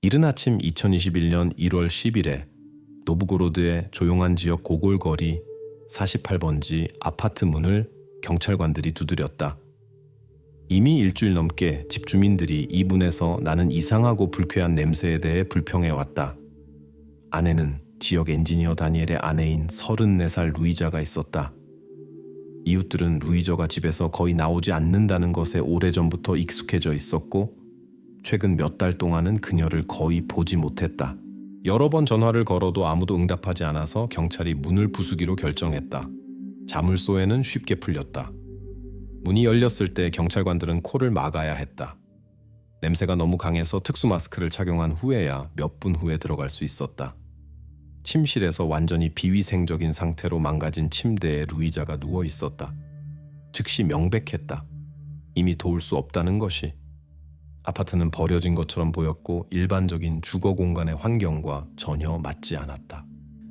이른 아침 2021년 1월 10일에 노브고로드의 조용한 지역 고골거리 48번지 아파트 문을 경찰관들이 두드렸다. 이미 일주일 넘게 집주민들이 이 문에서 나는 이상하고 불쾌한 냄새에 대해 불평해왔다. 안에는 지역 엔지니어 다니엘의 아내인 34살 루이자가 있었다. 이웃들은 루이저가 집에서 거의 나오지 않는다는 것에 오래전부터 익숙해져 있었고 최근 몇 달 동안은 그녀를 거의 보지 못했다. 여러 번 전화를 걸어도 아무도 응답하지 않아서 경찰이 문을 부수기로 결정했다. 자물쇠는 쉽게 풀렸다. 문이 열렸을 때 경찰관들은 코를 막아야 했다. 냄새가 너무 강해서 특수 마스크를 착용한 후에야 몇 분 후에 들어갈 수 있었다. 침실에서 완전히 비위생적인 상태로 망가진 침대에 루이자가 누워 있었다. 즉시 명백했다. 이미 도울 수 없다는 것이. 아파트는 버려진 것처럼 보였고 일반적인 주거 공간의 환경과 전혀 맞지 않았다.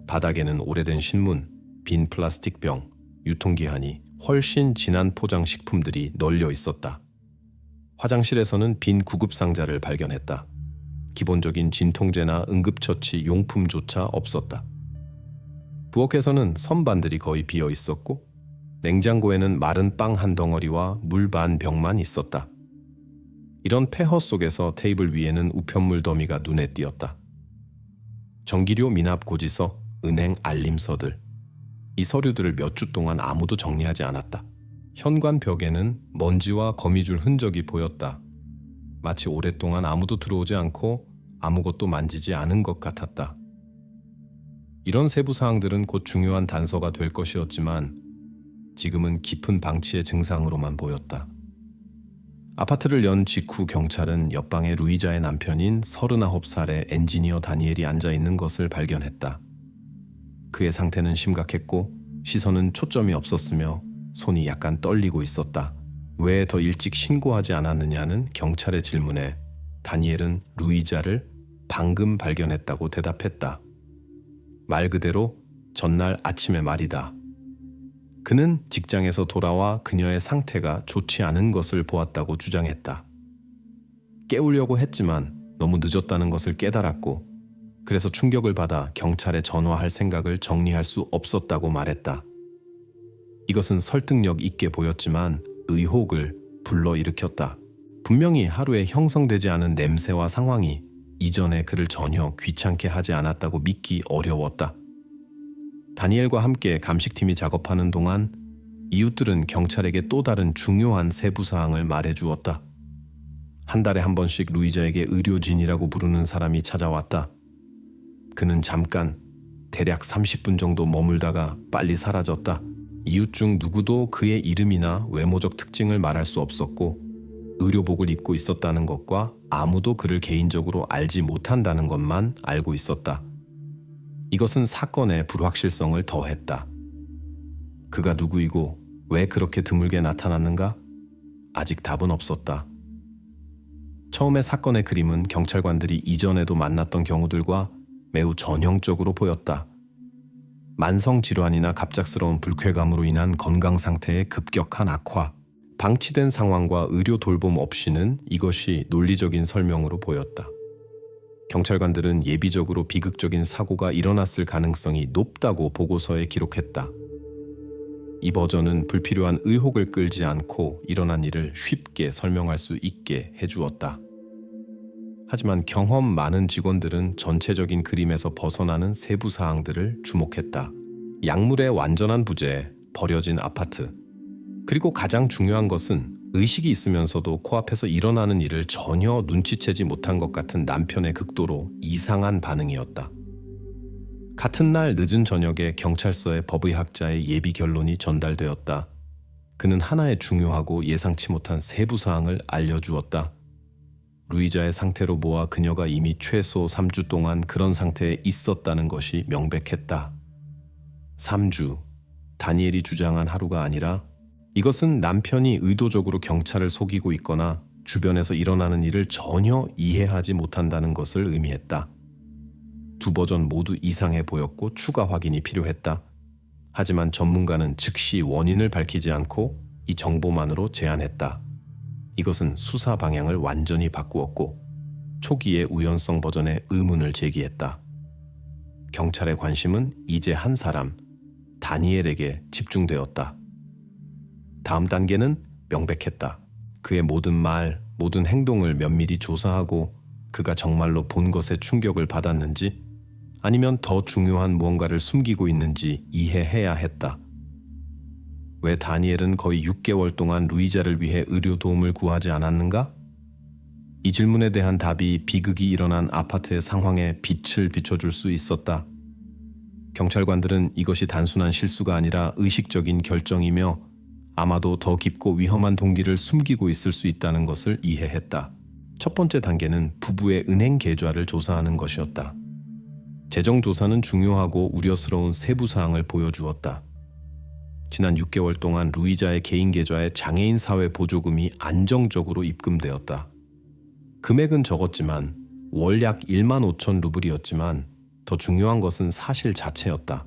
바닥에는 오래된 신문, 빈 플라스틱 병, 유통기한이 훨씬 진한 포장 식품들이 널려 있었다. 화장실에서는 빈 구급상자를 발견했다. 기본적인 진통제나 응급처치 용품조차 없었다. 부엌에서는 선반들이 거의 비어 있었고 냉장고에는 마른 빵 한 덩어리와 물 반 병만 있었다. 이런 폐허 속에서 테이블 위에는 우편물 더미가 눈에 띄었다. 전기료 미납 고지서, 은행 알림서들. 이 서류들을 몇 주 동안 아무도 정리하지 않았다. 현관 벽에는 먼지와 거미줄 흔적이 보였다. 마치 오랫동안 아무도 들어오지 않고 아무것도 만지지 않은 것 같았다. 이런 세부 사항들은 곧 중요한 단서가 될 것이었지만 지금은 깊은 방치의 증상으로만 보였다. 아파트를 연 직후 경찰은 옆방에 루이자의 남편인 39살의 엔지니어 다니엘이 앉아있는 것을 발견했다. 그의 상태는 심각했고 시선은 초점이 없었으며 손이 약간 떨리고 있었다. 왜 더 일찍 신고하지 않았느냐는 경찰의 질문에 다니엘은 루이자를 방금 발견했다고 대답했다. 말 그대로 전날 아침의 말이다. 그는 직장에서 돌아와 그녀의 상태가 좋지 않은 것을 보았다고 주장했다. 깨우려고 했지만 너무 늦었다는 것을 깨달았고 그래서 충격을 받아 경찰에 전화할 생각을 정리할 수 없었다고 말했다. 이것은 설득력 있게 보였지만 의혹을 불러일으켰다. 분명히 하루에 형성되지 않은 냄새와 상황이 이전에 그를 전혀 귀찮게 하지 않았다고 믿기 어려웠다. 다니엘과 함께 감식팀이 작업하는 동안 이웃들은 경찰에게 또 다른 중요한 세부사항을 말해주었다. 한 달에 한 번씩 루이자에게 의료진이라고 부르는 사람이 찾아왔다. 그는 잠깐, 대략 30분 정도 머물다가 빨리 사라졌다. 이웃 중 누구도 그의 이름이나 외모적 특징을 말할 수 없었고 의료복을 입고 있었다는 것과 아무도 그를 개인적으로 알지 못한다는 것만 알고 있었다. 이것은 사건의 불확실성을 더했다. 그가 누구이고 왜 그렇게 드물게 나타났는가? 아직 답은 없었다. 처음에 사건의 그림은 경찰관들이 이전에도 만났던 경우들과 매우 전형적으로 보였다. 만성질환이나 갑작스러운 불쾌감으로 인한 건강 상태의 급격한 악화, 방치된 상황과 의료 돌봄 없이는 이것이 논리적인 설명으로 보였다. 경찰관들은 예비적으로 비극적인 사고가 일어났을 가능성이 높다고 보고서에 기록했다. 이 버전은 불필요한 의혹을 끌지 않고 일어난 일을 쉽게 설명할 수 있게 해주었다. 하지만 경험 많은 직원들은 전체적인 그림에서 벗어나는 세부 사항들을 주목했다. 약물의 완전한 부재, 버려진 아파트, 그리고 가장 중요한 것은 의식이 있으면서도 코앞에서 일어나는 일을 전혀 눈치채지 못한 것 같은 남편의 극도로 이상한 반응이었다. 같은 날 늦은 저녁에 경찰서에 법의학자의 예비 결론이 전달되었다. 그는 하나의 중요하고 예상치 못한 세부 사항을 알려주었다. 루이자의 상태로 보아 그녀가 이미 최소 3주 동안 그런 상태에 있었다는 것이 명백했다. 3주, 다니엘이 주장한 하루가 아니라 이것은 남편이 의도적으로 경찰을 속이고 있거나 주변에서 일어나는 일을 전혀 이해하지 못한다는 것을 의미했다. 두 버전 모두 이상해 보였고 추가 확인이 필요했다. 하지만 전문가는 즉시 원인을 밝히지 않고 이 정보만으로 제안했다. 이것은 수사 방향을 완전히 바꾸었고 초기의 우연성 버전의 의문을 제기했다. 경찰의 관심은 이제 한 사람, 다니엘에게 집중되었다. 다음 단계는 명백했다. 그의 모든 말, 모든 행동을 면밀히 조사하고 그가 정말로 본 것에 충격을 받았는지 아니면 더 중요한 무언가를 숨기고 있는지 이해해야 했다. 왜 다니엘은 거의 6개월 동안 루이자를 위해 의료 도움을 구하지 않았는가? 이 질문에 대한 답이 비극이 일어난 아파트의 상황에 빛을 비춰줄 수 있었다. 경찰관들은 이것이 단순한 실수가 아니라 의식적인 결정이며 아마도 더 깊고 위험한 동기를 숨기고 있을 수 있다는 것을 이해했다. 첫 번째 단계는 부부의 은행 계좌를 조사하는 것이었다. 재정 조사는 중요하고 우려스러운 세부 사항을 보여주었다. 지난 6개월 동안 루이자의 개인 계좌에 장애인 사회 보조금이 안정적으로 입금되었다. 금액은 적었지만 월 약 1만 5천 루블이었지만 더 중요한 것은 사실 자체였다.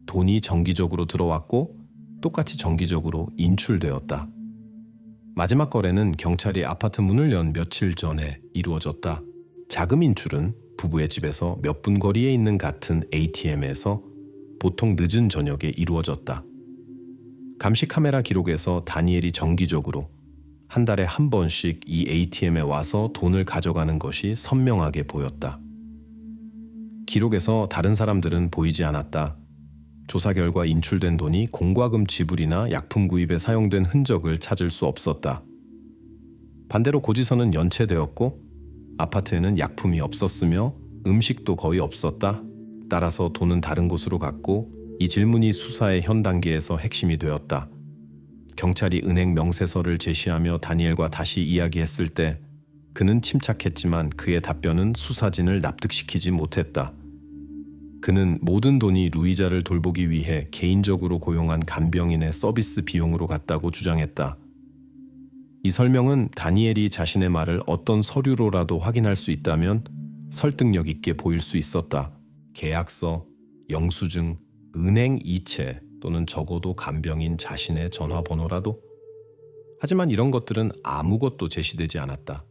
돈이 정기적으로 들어왔고 똑같이 정기적으로 인출되었다. 마지막 거래는 경찰이 아파트 문을 연 며칠 전에 이루어졌다. 자금 인출은 부부의 집에서 몇 분 거리에 있는 같은 ATM에서 보통 늦은 저녁에 이루어졌다. 감시 카메라 기록에서 다니엘이 정기적으로 한 달에 한 번씩 이 ATM에 와서 돈을 가져가는 것이 선명하게 보였다. 기록에서 다른 사람들은 보이지 않았다. 조사 결과 인출된 돈이 공과금 지불이나 약품 구입에 사용된 흔적을 찾을 수 없었다. 반대로 고지서는 연체되었고 아파트에는 약품이 없었으며 음식도 거의 없었다. 따라서 돈은 다른 곳으로 갔고 이 질문이 수사의 현 단계에서 핵심이 되었다. 경찰이 은행 명세서를 제시하며 다니엘과 다시 이야기했을 때 그는 침착했지만 그의 답변은 수사진을 납득시키지 못했다. 그는 모든 돈이 루이자를 돌보기 위해 개인적으로 고용한 간병인의 서비스 비용으로 갔다고 주장했다. 이 설명은 다니엘이 자신의 말을 어떤 서류로라도 확인할 수 있다면 설득력 있게 보일 수 있었다. 계약서, 영수증, 은행 이체 또는 적어도 간병인 자신의 전화번호라도. 하지만 이런 것들은 아무것도 제시되지 않았다.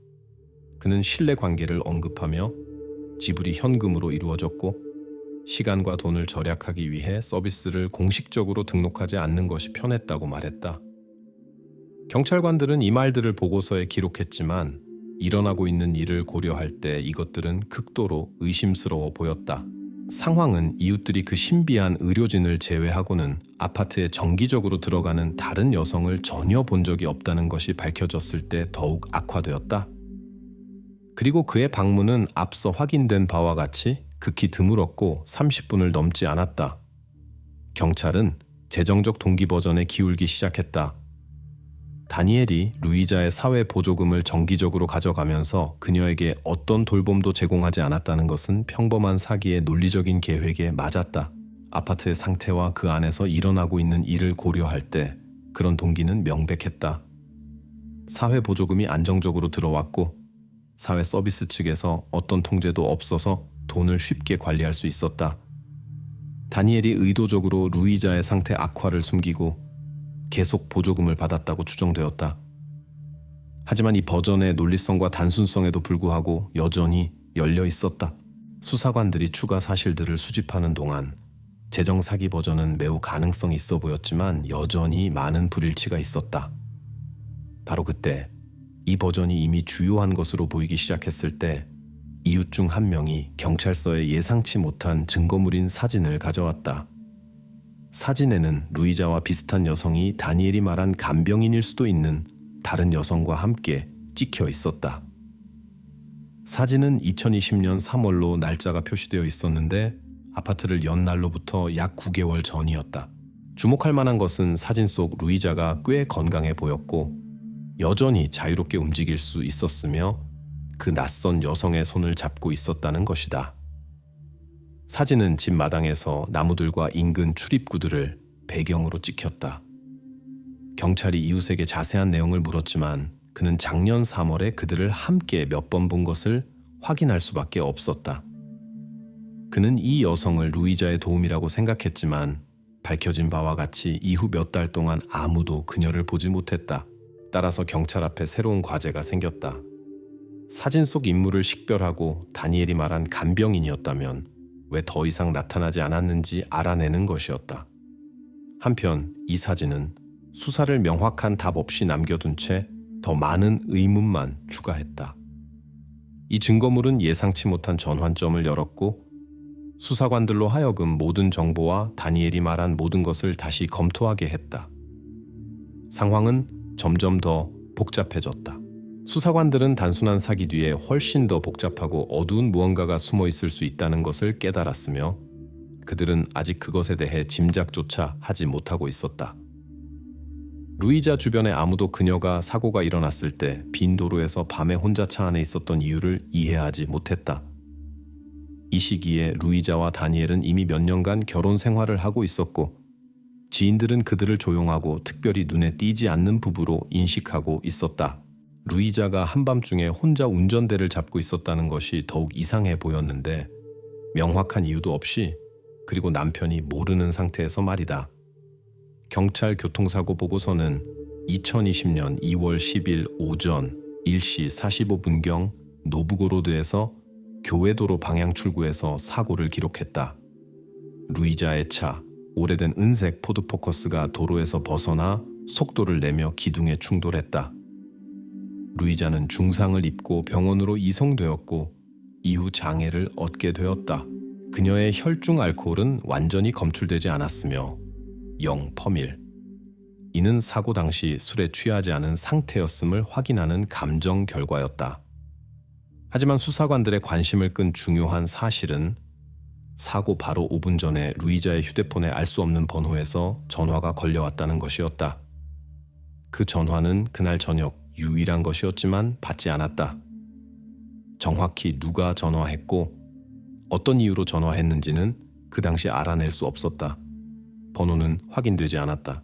그는 신뢰관계를 언급하며 지불이 현금으로 이루어졌고 시간과 돈을 절약하기 위해 서비스를 공식적으로 등록하지 않는 것이 편했다고 말했다. 경찰관들은 이 말들을 보고서에 기록했지만 일어나고 있는 일을 고려할 때 이것들은 극도로 의심스러워 보였다. 상황은 이웃들이 그 신비한 의료진을 제외하고는 아파트에 정기적으로 들어가는 다른 여성을 전혀 본 적이 없다는 것이 밝혀졌을 때 더욱 악화되었다. 그리고 그의 방문은 앞서 확인된 바와 같이 극히 드물었고 30분을 넘지 않았다. 경찰은 재정적 동기 버전에 기울기 시작했다. 다니엘이 루이자의 사회 보조금을 정기적으로 가져가면서 그녀에게 어떤 돌봄도 제공하지 않았다는 것은 평범한 사기의 논리적인 계획에 맞았다. 아파트의 상태와 그 안에서 일어나고 있는 일을 고려할 때 그런 동기는 명백했다. 사회 보조금이 안정적으로 들어왔고 사회 서비스 측에서 어떤 통제도 없어서 돈을 쉽게 관리할 수 있었다. 다니엘이 의도적으로 루이자의 상태 악화를 숨기고 계속 보조금을 받았다고 추정되었다. 하지만 이 버전의 논리성과 단순성에도 불구하고 여전히 열려 있었다. 수사관들이 추가 사실들을 수집하는 동안 재정 사기 버전은 매우 가능성이 있어 보였지만 여전히 많은 불일치가 있었다. 바로 그때 이 버전이 이미 주요한 것으로 보이기 시작했을 때 이웃 중 한 명이 경찰서에 예상치 못한 증거물인 사진을 가져왔다. 사진에는 루이자와 비슷한 여성이 다니엘이 말한 간병인일 수도 있는 다른 여성과 함께 찍혀 있었다. 사진은 2020년 3월로 날짜가 표시되어 있었는데 아파트를 연 날로부터 약 9개월 전이었다. 주목할 만한 것은 사진 속 루이자가 꽤 건강해 보였고 여전히 자유롭게 움직일 수 있었으며 그 낯선 여성의 손을 잡고 있었다는 것이다. 사진은 집 마당에서 나무들과 인근 출입구들을 배경으로 찍혔다. 경찰이 이웃에게 자세한 내용을 물었지만 그는 작년 3월에 그들을 함께 몇 번 본 것을 확인할 수밖에 없었다. 그는 이 여성을 루이자의 도움이라고 생각했지만 밝혀진 바와 같이 이후 몇 달 동안 아무도 그녀를 보지 못했다. 따라서 경찰 앞에 새로운 과제가 생겼다. 사진 속 인물을 식별하고 다니엘이 말한 간병인이었다면 왜 더 이상 나타나지 않았는지 알아내는 것이었다. 한편 이 사진은 수사를 명확한 답 없이 남겨둔 채 더 많은 의문만 추가했다. 이 증거물은 예상치 못한 전환점을 열었고 수사관들로 하여금 모든 정보와 다니엘이 말한 모든 것을 다시 검토하게 했다. 상황은 점점 더 복잡해졌다. 수사관들은 단순한 사기 뒤에 훨씬 더 복잡하고 어두운 무언가가 숨어 있을 수 있다는 것을 깨달았으며 그들은 아직 그것에 대해 짐작조차 하지 못하고 있었다. 루이자 주변에 아무도 그녀가 사고가 일어났을 때 빈 도로에서 밤에 혼자 차 안에 있었던 이유를 이해하지 못했다. 이 시기에 루이자와 다니엘은 이미 몇 년간 결혼 생활을 하고 있었고 지인들은 그들을 조용하고 특별히 눈에 띄지 않는 부부로 인식하고 있었다. 루이자가 한밤중에 혼자 운전대를 잡고 있었다는 것이 더욱 이상해 보였는데 명확한 이유도 없이 그리고 남편이 모르는 상태에서 말이다. 경찰 교통사고 보고서는 2020년 2월 10일 오전 1시 45분경 노브고로드에서 교외도로 방향 출구에서 사고를 기록했다. 루이자의 차, 오래된 은색 포드 포커스가 도로에서 벗어나 속도를 내며 기둥에 충돌했다. 루이자는 중상을 입고 병원으로 이송되었고 이후 장애를 얻게 되었다. 그녀의 혈중 알코올은 완전히 검출되지 않았으며 0%. 이는 사고 당시 술에 취하지 않은 상태였음을 확인하는 감정 결과였다. 하지만 수사관들의 관심을 끈 중요한 사실은 사고 바로 5분 전에 루이자의 휴대폰에 알 수 없는 번호에서 전화가 걸려왔다는 것이었다. 그 전화는 그날 저녁 유일한 것이었지만 받지 않았다. 정확히 누가 전화했고 어떤 이유로 전화했는지는 그 당시 알아낼 수 없었다. 번호는 확인되지 않았다.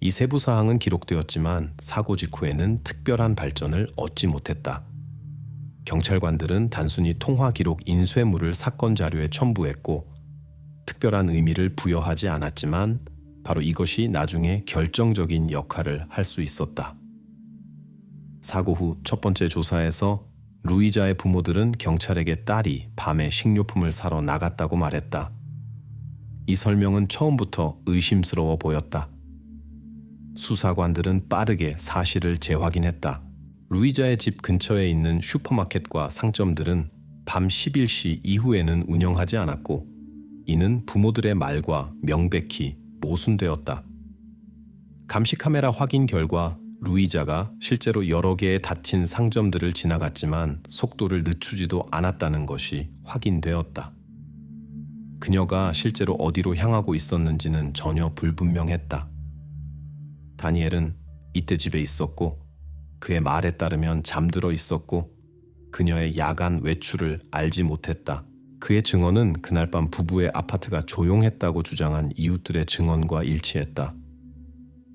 이 세부 사항은 기록되었지만 사고 직후에는 특별한 발전을 얻지 못했다. 경찰관들은 단순히 통화 기록 인쇄물을 사건 자료에 첨부했고 특별한 의미를 부여하지 않았지만 바로 이것이 나중에 결정적인 역할을 할 수 있었다. 사고 후 첫 번째 조사에서 루이자의 부모들은 경찰에게 딸이 밤에 식료품을 사러 나갔다고 말했다. 이 설명은 처음부터 의심스러워 보였다. 수사관들은 빠르게 사실을 재확인했다. 루이자의 집 근처에 있는 슈퍼마켓과 상점들은 밤 11시 이후에는 운영하지 않았고 이는 부모들의 말과 명백히 모순되었다. 감시 카메라 확인 결과 루이자가 실제로 여러 개의 닫힌 상점들을 지나갔지만 속도를 늦추지도 않았다는 것이 확인되었다. 그녀가 실제로 어디로 향하고 있었는지는 전혀 불분명했다. 다니엘은 이때 집에 있었고 그의 말에 따르면 잠들어 있었고 그녀의 야간 외출을 알지 못했다. 그의 증언은 그날 밤 부부의 아파트가 조용했다고 주장한 이웃들의 증언과 일치했다.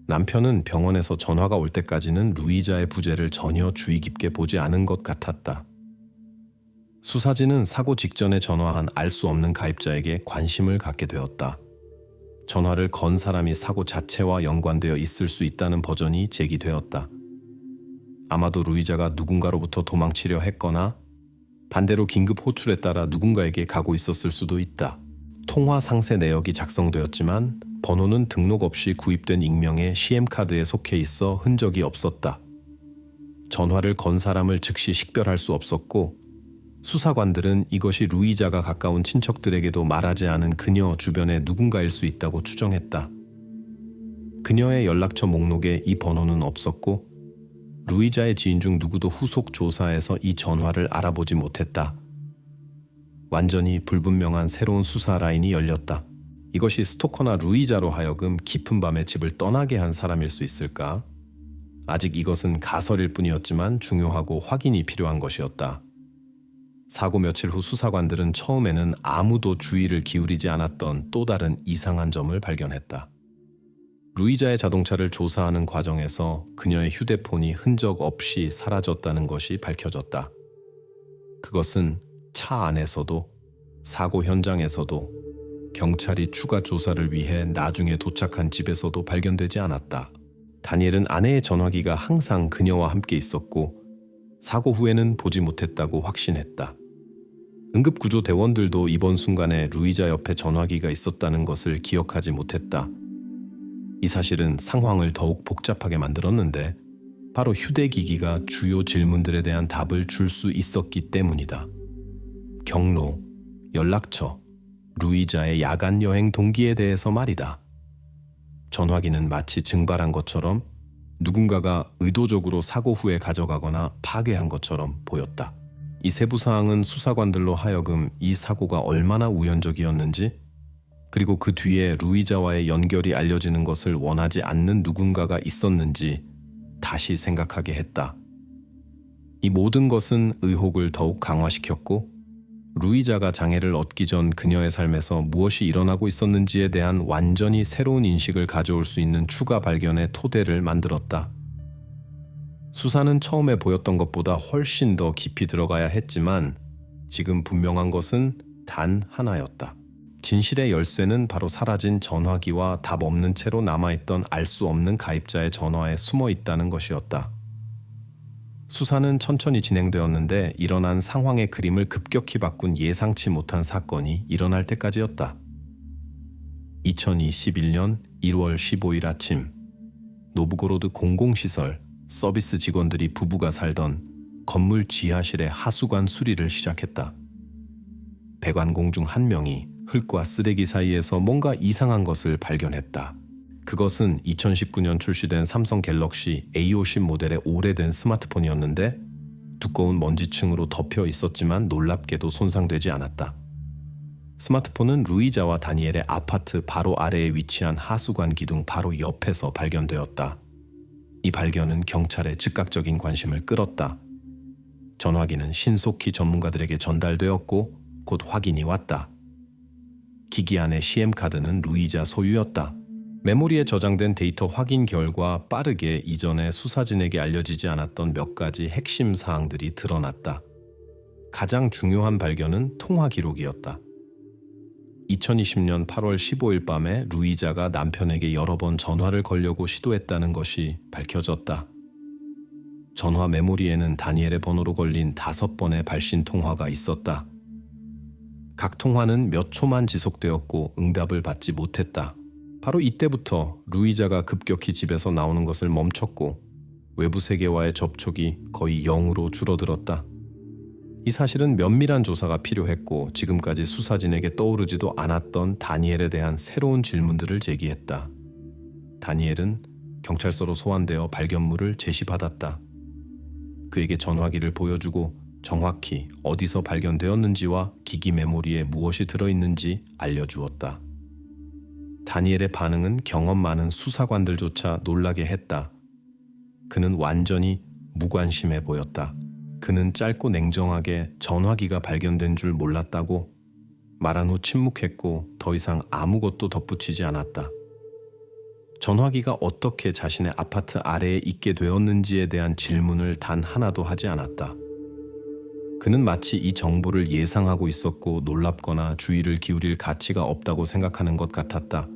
남편은 병원에서 전화가 올 때까지는 루이자의 부재를 전혀 주의 깊게 보지 않은 것 같았다. 수사진은 사고 직전에 전화한 알 수 없는 가입자에게 관심을 갖게 되었다. 전화를 건 사람이 사고 자체와 연관되어 있을 수 있다는 버전이 제기되었다. 아마도 루이자가 누군가로부터 도망치려 했거나 반대로 긴급 호출에 따라 누군가에게 가고 있었을 수도 있다. 통화 상세 내역이 작성되었지만 번호는 등록 없이 구입된 익명의 CM카드에 속해 있어 흔적이 없었다. 전화를 건 사람을 즉시 식별할 수 없었고 수사관들은 이것이 루이자가 가까운 친척들에게도 말하지 않은 그녀 주변의 누군가일 수 있다고 추정했다. 그녀의 연락처 목록에 이 번호는 없었고 루이자의 지인 중 누구도 후속 조사에서 이 전화를 알아보지 못했다. 완전히 불분명한 새로운 수사 라인이 열렸다. 이것이 스토커나 루이자로 하여금 깊은 밤에 집을 떠나게 한 사람일 수 있을까? 아직 이것은 가설일 뿐이었지만 중요하고 확인이 필요한 것이었다. 사고 며칠 후 수사관들은 처음에는 아무도 주의를 기울이지 않았던 또 다른 이상한 점을 발견했다. 루이자의 자동차를 조사하는 과정에서 그녀의 휴대폰이 흔적 없이 사라졌다는 것이 밝혀졌다. 그것은 차 안에서도 사고 현장에서도 경찰이 추가 조사를 위해 나중에 도착한 집에서도 발견되지 않았다. 다니엘은 아내의 전화기가 항상 그녀와 함께 있었고 사고 후에는 보지 못했다고 확신했다. 응급구조대원들도 이번 순간에 루이자 옆에 전화기가 있었다는 것을 기억하지 못했다. 이 사실은 상황을 더욱 복잡하게 만들었는데 바로 휴대기기가 주요 질문들에 대한 답을 줄 수 있었기 때문이다. 경로, 연락처, 루이자의 야간 여행 동기에 대해서 말이다. 전화기는 마치 증발한 것처럼 누군가가 의도적으로 사고 후에 가져가거나 파괴한 것처럼 보였다. 이 세부 사항은 수사관들로 하여금 이 사고가 얼마나 우연적이었는지, 그리고 그 뒤에 루이자와의 연결이 알려지는 것을 원하지 않는 누군가가 있었는지 다시 생각하게 했다. 이 모든 것은 의혹을 더욱 강화시켰고, 루이자가 장애를 얻기 전 그녀의 삶에서 무엇이 일어나고 있었는지에 대한 완전히 새로운 인식을 가져올 수 있는 추가 발견의 토대를 만들었다. 수사는 처음에 보였던 것보다 훨씬 더 깊이 들어가야 했지만 지금 분명한 것은 단 하나였다. 진실의 열쇠는 바로 사라진 전화기와 답 없는 채로 남아있던 알 수 없는 가입자의 전화에 숨어 있다는 것이었다. 수사는 천천히 진행되었는데 일어난 상황의 그림을 급격히 바꾼 예상치 못한 사건이 일어날 때까지였다. 2021년 1월 15일 아침, 노브고로드 공공시설 서비스 직원들이 부부가 살던 건물 지하실의 하수관 수리를 시작했다. 배관공 중 한 명이 흙과 쓰레기 사이에서 뭔가 이상한 것을 발견했다. 그것은 2019년 출시된 삼성 갤럭시 A50 모델의 오래된 스마트폰이었는데 두꺼운 먼지층으로 덮여 있었지만 놀랍게도 손상되지 않았다. 스마트폰은 루이자와 다니엘의 아파트 바로 아래에 위치한 하수관 기둥 바로 옆에서 발견되었다. 이 발견은 경찰의 즉각적인 관심을 끌었다. 전화기는 신속히 전문가들에게 전달되었고 곧 확인이 왔다. 기기 안의 CM카드는 루이자 소유였다. 메모리에 저장된 데이터 확인 결과 빠르게 이전에 수사진에게 알려지지 않았던 몇 가지 핵심 사항들이 드러났다. 가장 중요한 발견은 통화 기록이었다. 2020년 8월 15일 밤에 루이자가 남편에게 여러 번 전화를 걸려고 시도했다는 것이 밝혀졌다. 전화 메모리에는 다니엘의 번호로 걸린 5번의 발신 통화가 있었다. 각 통화는 몇 초만 지속되었고 응답을 받지 못했다. 바로 이때부터 루이자가 급격히 집에서 나오는 것을 멈췄고 외부 세계와의 접촉이 거의 0으로 줄어들었다. 이 사실은 면밀한 조사가 필요했고 지금까지 수사진에게 떠오르지도 않았던 다니엘에 대한 새로운 질문들을 제기했다. 다니엘은 경찰서로 소환되어 발견물을 제시받았다. 그에게 전화기를 보여주고 정확히 어디서 발견되었는지와 기기 메모리에 무엇이 들어있는지 알려주었다. 다니엘의 반응은 경험 많은 수사관들조차 놀라게 했다. 그는 완전히 무관심해 보였다. 그는 짧고 냉정하게 전화기가 발견된 줄 몰랐다고 말한 후 침묵했고 더 이상 아무것도 덧붙이지 않았다. 전화기가 어떻게 자신의 아파트 아래에 있게 되었는지에 대한 질문을 단 하나도 하지 않았다. 그는 마치 이 정보를 예상하고 있었고 놀랍거나 주의를 기울일 가치가 없다고 생각하는 것 같았다.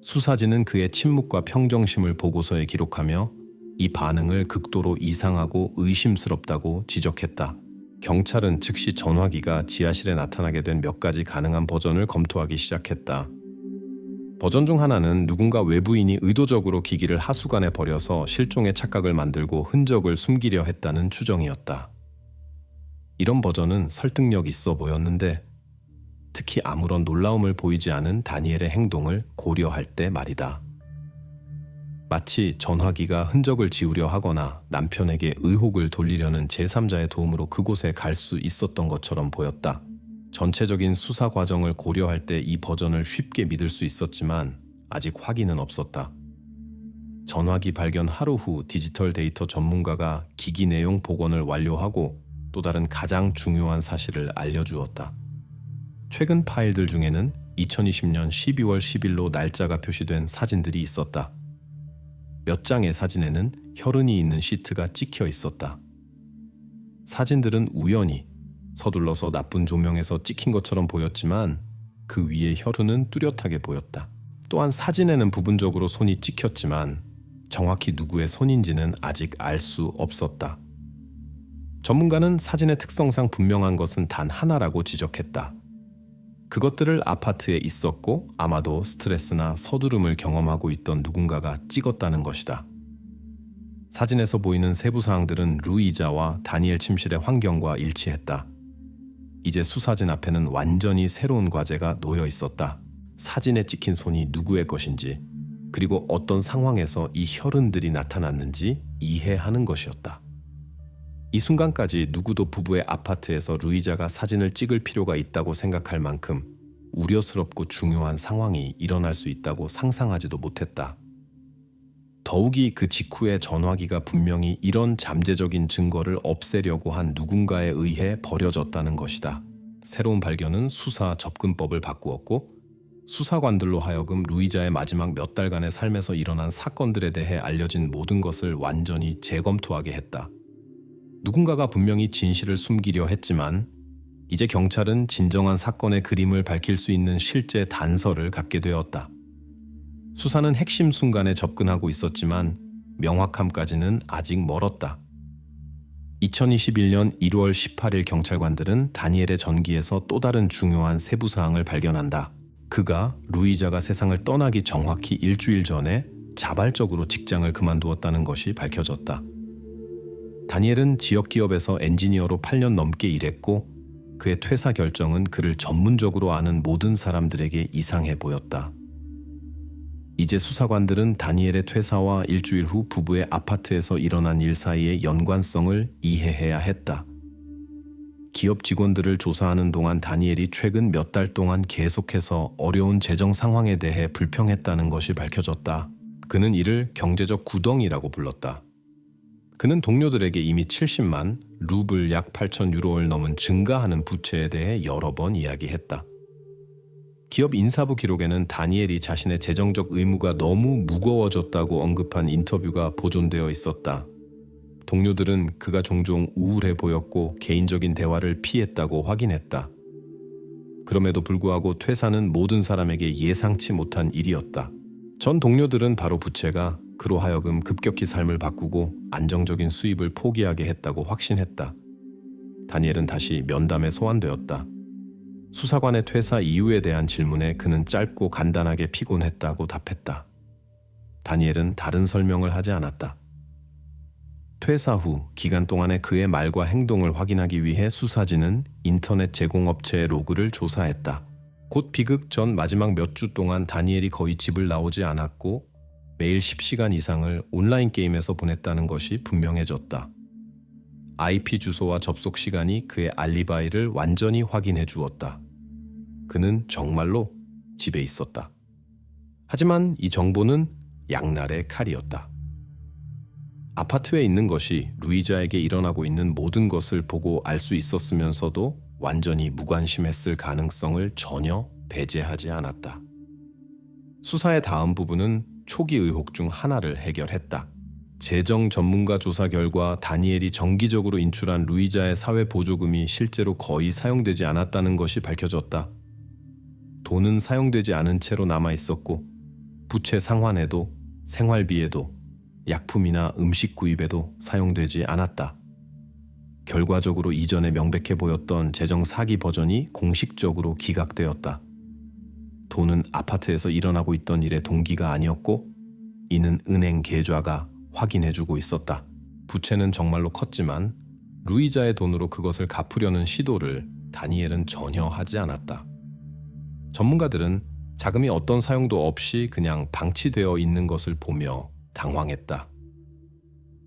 수사진은 그의 침묵과 평정심을 보고서에 기록하며 이 반응을 극도로 이상하고 의심스럽다고 지적했다. 경찰은 즉시 전화기가 지하실에 나타나게 된 몇 가지 가능한 버전을 검토하기 시작했다. 버전 중 하나는 누군가 외부인이 의도적으로 기기를 하수관에 버려서 실종의 착각을 만들고 흔적을 숨기려 했다는 추정이었다. 이런 버전은 설득력 있어 보였는데 특히 아무런 놀라움을 보이지 않은 다니엘의 행동을 고려할 때 말이다. 마치 전화기가 흔적을 지우려 하거나 남편에게 의혹을 돌리려는 제3자의 도움으로 그곳에 갈 수 있었던 것처럼 보였다. 전체적인 수사 과정을 고려할 때 이 버전을 쉽게 믿을 수 있었지만 아직 확인은 없었다. 전화기 발견 하루 후 디지털 데이터 전문가가 기기 내용 복원을 완료하고 또 다른 가장 중요한 사실을 알려주었다. 최근 파일들 중에는 2020년 12월 10일로 날짜가 표시된 사진들이 있었다. 몇 장의 사진에는 혈흔이 있는 시트가 찍혀 있었다. 사진들은 우연히 서둘러서 나쁜 조명에서 찍힌 것처럼 보였지만 그 위에 혈흔은 뚜렷하게 보였다. 또한 사진에는 부분적으로 손이 찍혔지만 정확히 누구의 손인지는 아직 알 수 없었다. 전문가는 사진의 특성상 분명한 것은 단 하나라고 지적했다. 그것들을 아파트에 있었고 아마도 스트레스나 서두름을 경험하고 있던 누군가가 찍었다는 것이다. 사진에서 보이는 세부 사항들은 루이자와 다니엘 침실의 환경과 일치했다. 이제 수사진 앞에는 완전히 새로운 과제가 놓여 있었다. 사진에 찍힌 손이 누구의 것인지, 그리고 어떤 상황에서 이 혈흔들이 나타났는지 이해하는 것이었다. 이 순간까지 누구도 부부의 아파트에서 루이자가 사진을 찍을 필요가 있다고 생각할 만큼 우려스럽고 중요한 상황이 일어날 수 있다고 상상하지도 못했다. 더욱이 그 직후에 전화기가 분명히 이런 잠재적인 증거를 없애려고 한 누군가에 의해 버려졌다는 것이다. 새로운 발견은 수사 접근법을 바꾸었고, 수사관들로 하여금 루이자의 마지막 몇 달간의 삶에서 일어난 사건들에 대해 알려진 모든 것을 완전히 재검토하게 했다. 누군가가 분명히 진실을 숨기려 했지만 이제 경찰은 진정한 사건의 그림을 밝힐 수 있는 실제 단서를 갖게 되었다. 수사는 핵심 순간에 접근하고 있었지만 명확함까지는 아직 멀었다. 2021년 1월 18일 경찰관들은 다니엘의 전기에서 또 다른 중요한 세부 사항을 발견한다. 그가 루이자가 세상을 떠나기 정확히 일주일 전에 자발적으로 직장을 그만두었다는 것이 밝혀졌다. 다니엘은 지역 기업에서 엔지니어로 8년 넘게 일했고, 그의 퇴사 결정은 그를 전문적으로 아는 모든 사람들에게 이상해 보였다. 이제 수사관들은 다니엘의 퇴사와 일주일 후 부부의 아파트에서 일어난 일 사이의 연관성을 이해해야 했다. 기업 직원들을 조사하는 동안 다니엘이 최근 몇 달 동안 계속해서 어려운 재정 상황에 대해 불평했다는 것이 밝혀졌다. 그는 이를 경제적 구덩이라고 불렀다. 그는 동료들에게 이미 70만 루블 약 8천 유로를 넘은 증가하는 부채에 대해 여러 번 이야기했다. 기업 인사부 기록에는 다니엘이 자신의 재정적 의무가 너무 무거워졌다고 언급한 인터뷰가 보존되어 있었다. 동료들은 그가 종종 우울해 보였고 개인적인 대화를 피했다고 확인했다. 그럼에도 불구하고 퇴사는 모든 사람에게 예상치 못한 일이었다. 전 동료들은 바로 부채가 그로 하여금 급격히 삶을 바꾸고 안정적인 수입을 포기하게 했다고 확신했다. 다니엘은 다시 면담에 소환되었다. 수사관의 퇴사 이유에 대한 질문에 그는 짧고 간단하게 피곤했다고 답했다. 다니엘은 다른 설명을 하지 않았다. 퇴사 후 기간 동안의 그의 말과 행동을 확인하기 위해 수사진은 인터넷 제공업체의 로그를 조사했다. 곧 비극 전 마지막 몇 주 동안 다니엘이 거의 집을 나오지 않았고 매일 10시간 이상을 온라인 게임에서 보냈다는 것이 분명해졌다. IP 주소와 접속 시간이 그의 알리바이를 완전히 확인해 주었다. 그는 정말로 집에 있었다. 하지만 이 정보는 양날의 칼이었다. 아파트에 있는 것이 루이자에게 일어나고 있는 모든 것을 보고 알 수 있었으면서도 완전히 무관심했을 가능성을 전혀 배제하지 않았다. 수사의 다음 부분은 초기 의혹 중 하나를 해결했다. 재정 전문가 조사 결과 다니엘이 정기적으로 인출한 루이자의 사회 보조금이 실제로 거의 사용되지 않았다는 것이 밝혀졌다. 돈은 사용되지 않은 채로 남아 있었고 부채 상환에도 생활비에도 약품이나 음식 구입에도 사용되지 않았다. 결과적으로 이전에 명백해 보였던 재정 사기 버전이 공식적으로 기각되었다. 돈은 아파트에서 일어나고 있던 일의 동기가 아니었고 이는 은행 계좌가 확인해주고 있었다. 부채는 정말로 컸지만 루이자의 돈으로 그것을 갚으려는 시도를 다니엘은 전혀 하지 않았다. 전문가들은 자금이 어떤 사용도 없이 그냥 방치되어 있는 것을 보며 당황했다.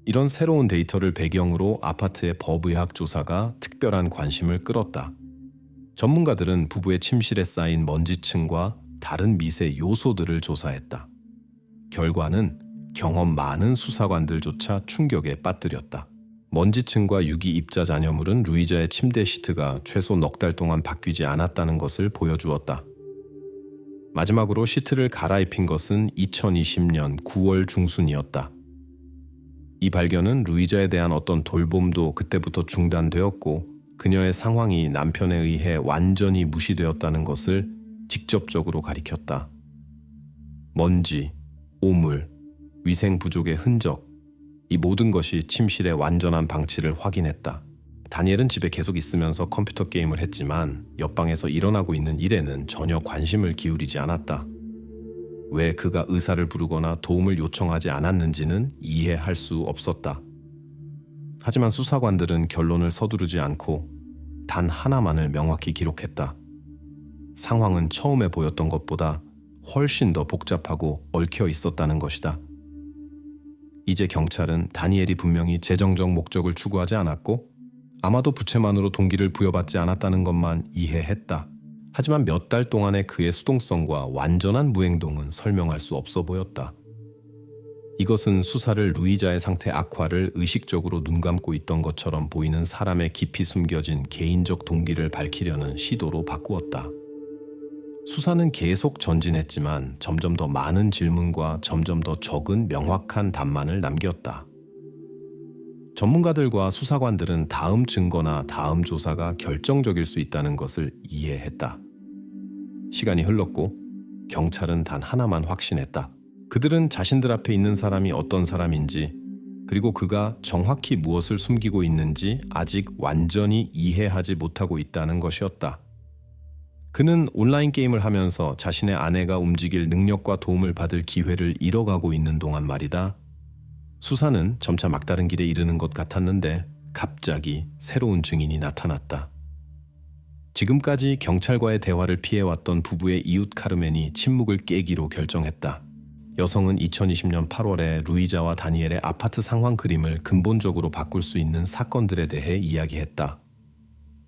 이런 새로운 데이터를 배경으로 아파트의 법의학 조사가 특별한 관심을 끌었다. 전문가들은 부부의 침실에 쌓인 먼지층과 다른 미세 요소들을 조사했다. 결과는 경험 많은 수사관들조차 충격에 빠뜨렸다. 먼지층과 유기 입자 잔여물은 루이자의 침대 시트가 최소 넉 달 동안 바뀌지 않았다는 것을 보여주었다. 마지막으로 시트를 갈아입힌 것은 2020년 9월 중순이었다. 이 발견은 루이자에 대한 어떤 돌봄도 그때부터 중단되었고 그녀의 상황이 남편에 의해 완전히 무시되었다는 것을 직접적으로 가리켰다. 먼지, 오물, 위생 부족의 흔적, 이 모든 것이 침실의 완전한 방치를 확인했다. 다니엘은 집에 계속 있으면서 컴퓨터 게임을 했지만 옆방에서 일어나고 있는 일에는 전혀 관심을 기울이지 않았다. 왜 그가 의사를 부르거나 도움을 요청하지 않았는지는 이해할 수 없었다. 하지만 수사관들은 결론을 서두르지 않고 단 하나만을 명확히 기록했다. 상황은 처음에 보였던 것보다 훨씬 더 복잡하고 얽혀 있었다는 것이다. 이제 경찰은 다니엘이 분명히 재정적 목적을 추구하지 않았고 아마도 부채만으로 동기를 부여받지 않았다는 것만 이해했다. 하지만 몇 달 동안의 그의 수동성과 완전한 무행동은 설명할 수 없어 보였다. 이것은 수사를 루이자의 상태 악화를 의식적으로 눈 감고 있던 것처럼 보이는 사람의 깊이 숨겨진 개인적 동기를 밝히려는 시도로 바꾸었다. 수사는 계속 전진했지만 점점 더 많은 질문과 점점 더 적은 명확한 답만을 남겼다. 전문가들과 수사관들은 다음 증거나 다음 조사가 결정적일 수 있다는 것을 이해했다. 시간이 흘렀고 경찰은 단 하나만 확신했다. 그들은 자신들 앞에 있는 사람이 어떤 사람인지, 그리고 그가 정확히 무엇을 숨기고 있는지 아직 완전히 이해하지 못하고 있다는 것이었다. 그는 온라인 게임을 하면서 자신의 아내가 움직일 능력과 도움을 받을 기회를 잃어가고 있는 동안 말이다. 수사는 점차 막다른 길에 이르는 것 같았는데 갑자기 새로운 증인이 나타났다. 지금까지 경찰과의 대화를 피해왔던 부부의 이웃 카르멘이 침묵을 깨기로 결정했다. 여성은 2020년 8월에 루이자와 다니엘의 아파트 상황 그림을 근본적으로 바꿀 수 있는 사건들에 대해 이야기했다.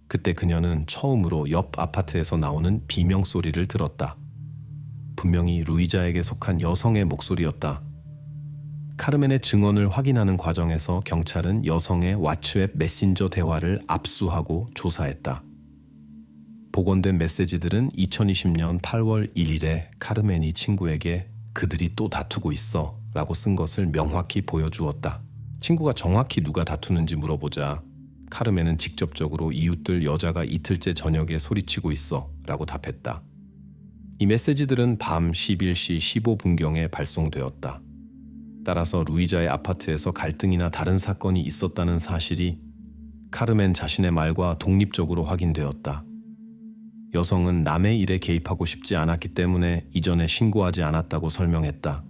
그때 그녀는 처음으로 옆 아파트에서 나오는 비명소리를 들었다. 분명히 루이자에게 속한 여성의 목소리였다. 카르멘의 증언을 확인하는 과정에서 경찰은 여성의 왓츠앱 메신저 대화를 압수하고 조사했다. 복원된 메시지들은 2020년 8월 1일에 카르멘이 친구에게 그들이 또 다투고 있어 라고 쓴 것을 명확히 보여주었다. 친구가 정확히 누가 다투는지 물어보자 카르멘은 직접적으로 이웃들 여자가 이틀째 저녁에 소리치고 있어 라고 답했다. 이 메시지들은 밤 11시 15분경에 발송되었다. 따라서 루이자의 아파트에서 갈등이나 다른 사건이 있었다는 사실이 카르멘 자신의 말과 독립적으로 확인되었다. 여성은 남의 일에 개입하고 싶지 않았기 때문에 이전에 신고하지 않았다고 설명했다.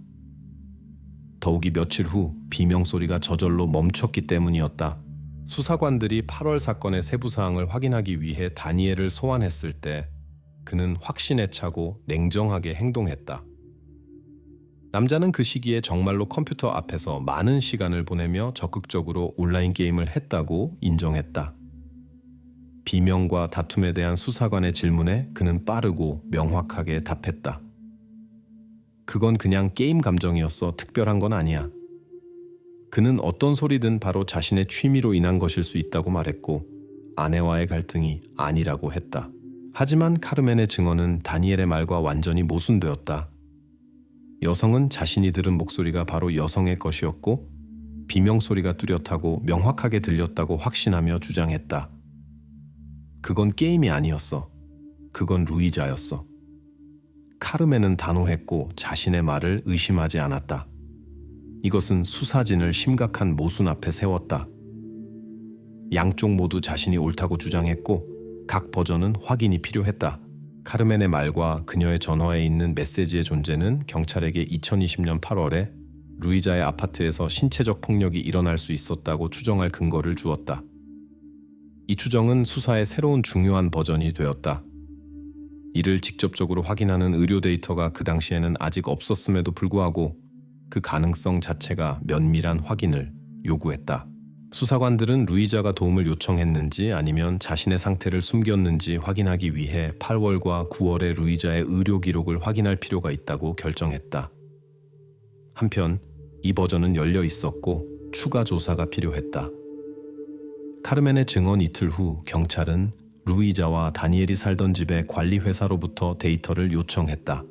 더욱이 며칠 후 비명소리가 저절로 멈췄기 때문이었다. 수사관들이 8월 사건의 세부 사항을 확인하기 위해 다니엘을 소환했을 때 그는 확신에 차고 냉정하게 행동했다. 남자는 그 시기에 정말로 컴퓨터 앞에서 많은 시간을 보내며 적극적으로 온라인 게임을 했다고 인정했다. 비명과 다툼에 대한 수사관의 질문에 그는 빠르고 명확하게 답했다. 그건 그냥 게임 감정이었어. 특별한 건 아니야. 그는 어떤 소리든 바로 자신의 취미로 인한 것일 수 있다고 말했고 아내와의 갈등이 아니라고 했다. 하지만 카르멘의 증언은 다니엘의 말과 완전히 모순되었다. 여성은 자신이 들은 목소리가 바로 여성의 것이었고 비명소리가 뚜렷하고 명확하게 들렸다고 확신하며 주장했다. 그건 게임이 아니었어. 그건 루이자였어. 카르멘은 단호했고 자신의 말을 의심하지 않았다. 이것은 수사진을 심각한 모순 앞에 세웠다. 양쪽 모두 자신이 옳다고 주장했고 각 버전은 확인이 필요했다. 카르멘의 말과 그녀의 전화에 있는 메시지의 존재는 경찰에게 2020년 8월에 루이자의 아파트에서 신체적 폭력이 일어날 수 있었다고 추정할 근거를 주었다. 이 추정은 수사의 새로운 중요한 버전이 되었다. 이를 직접적으로 확인하는 의료 데이터가 그 당시에는 아직 없었음에도 불구하고 그 가능성 자체가 면밀한 확인을 요구했다. 수사관들은 루이자가 도움을 요청했는지 아니면 자신의 상태를 숨겼는지 확인하기 위해 8월과 9월의 루이자의 의료 기록을 확인할 필요가 있다고 결정했다. 한편 이 버전은 열려 있었고 추가 조사가 필요했다. 카르멘의 증언 이틀 후 경찰은 루이자와 다니엘이 살던 집의 관리회사로부터 데이터를 요청했다.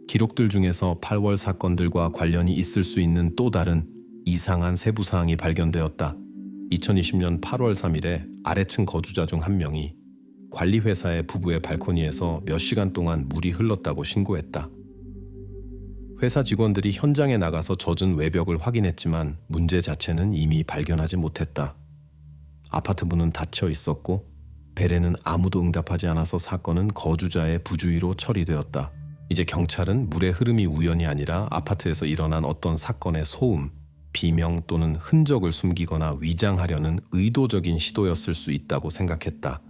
기록들 중에서 8월 사건들과 관련이 있을 수 있는 또 다른 이상한 세부사항이 발견되었다. 2020년 8월 3일에 아래층 거주자 중 한 명이 관리회사의 부부의 발코니에서 몇 시간 동안 물이 흘렀다고 신고했다. 회사 직원들이 현장에 나가서 젖은 외벽을 확인했지만 문제 자체는 이미 발견하지 못했다. 아파트 문은 닫혀 있었고 벨에는 아무도 응답하지 않아서 사건은 거주자의 부주의로 처리되었다. 이제 경찰은 물의 흐름이 우연이 아니라 아파트에서 일어난 어떤 사건의 소음, 비명 또는 흔적을 숨기거나 위장하려는 의도적인 시도였을 수 있다고 생각했다.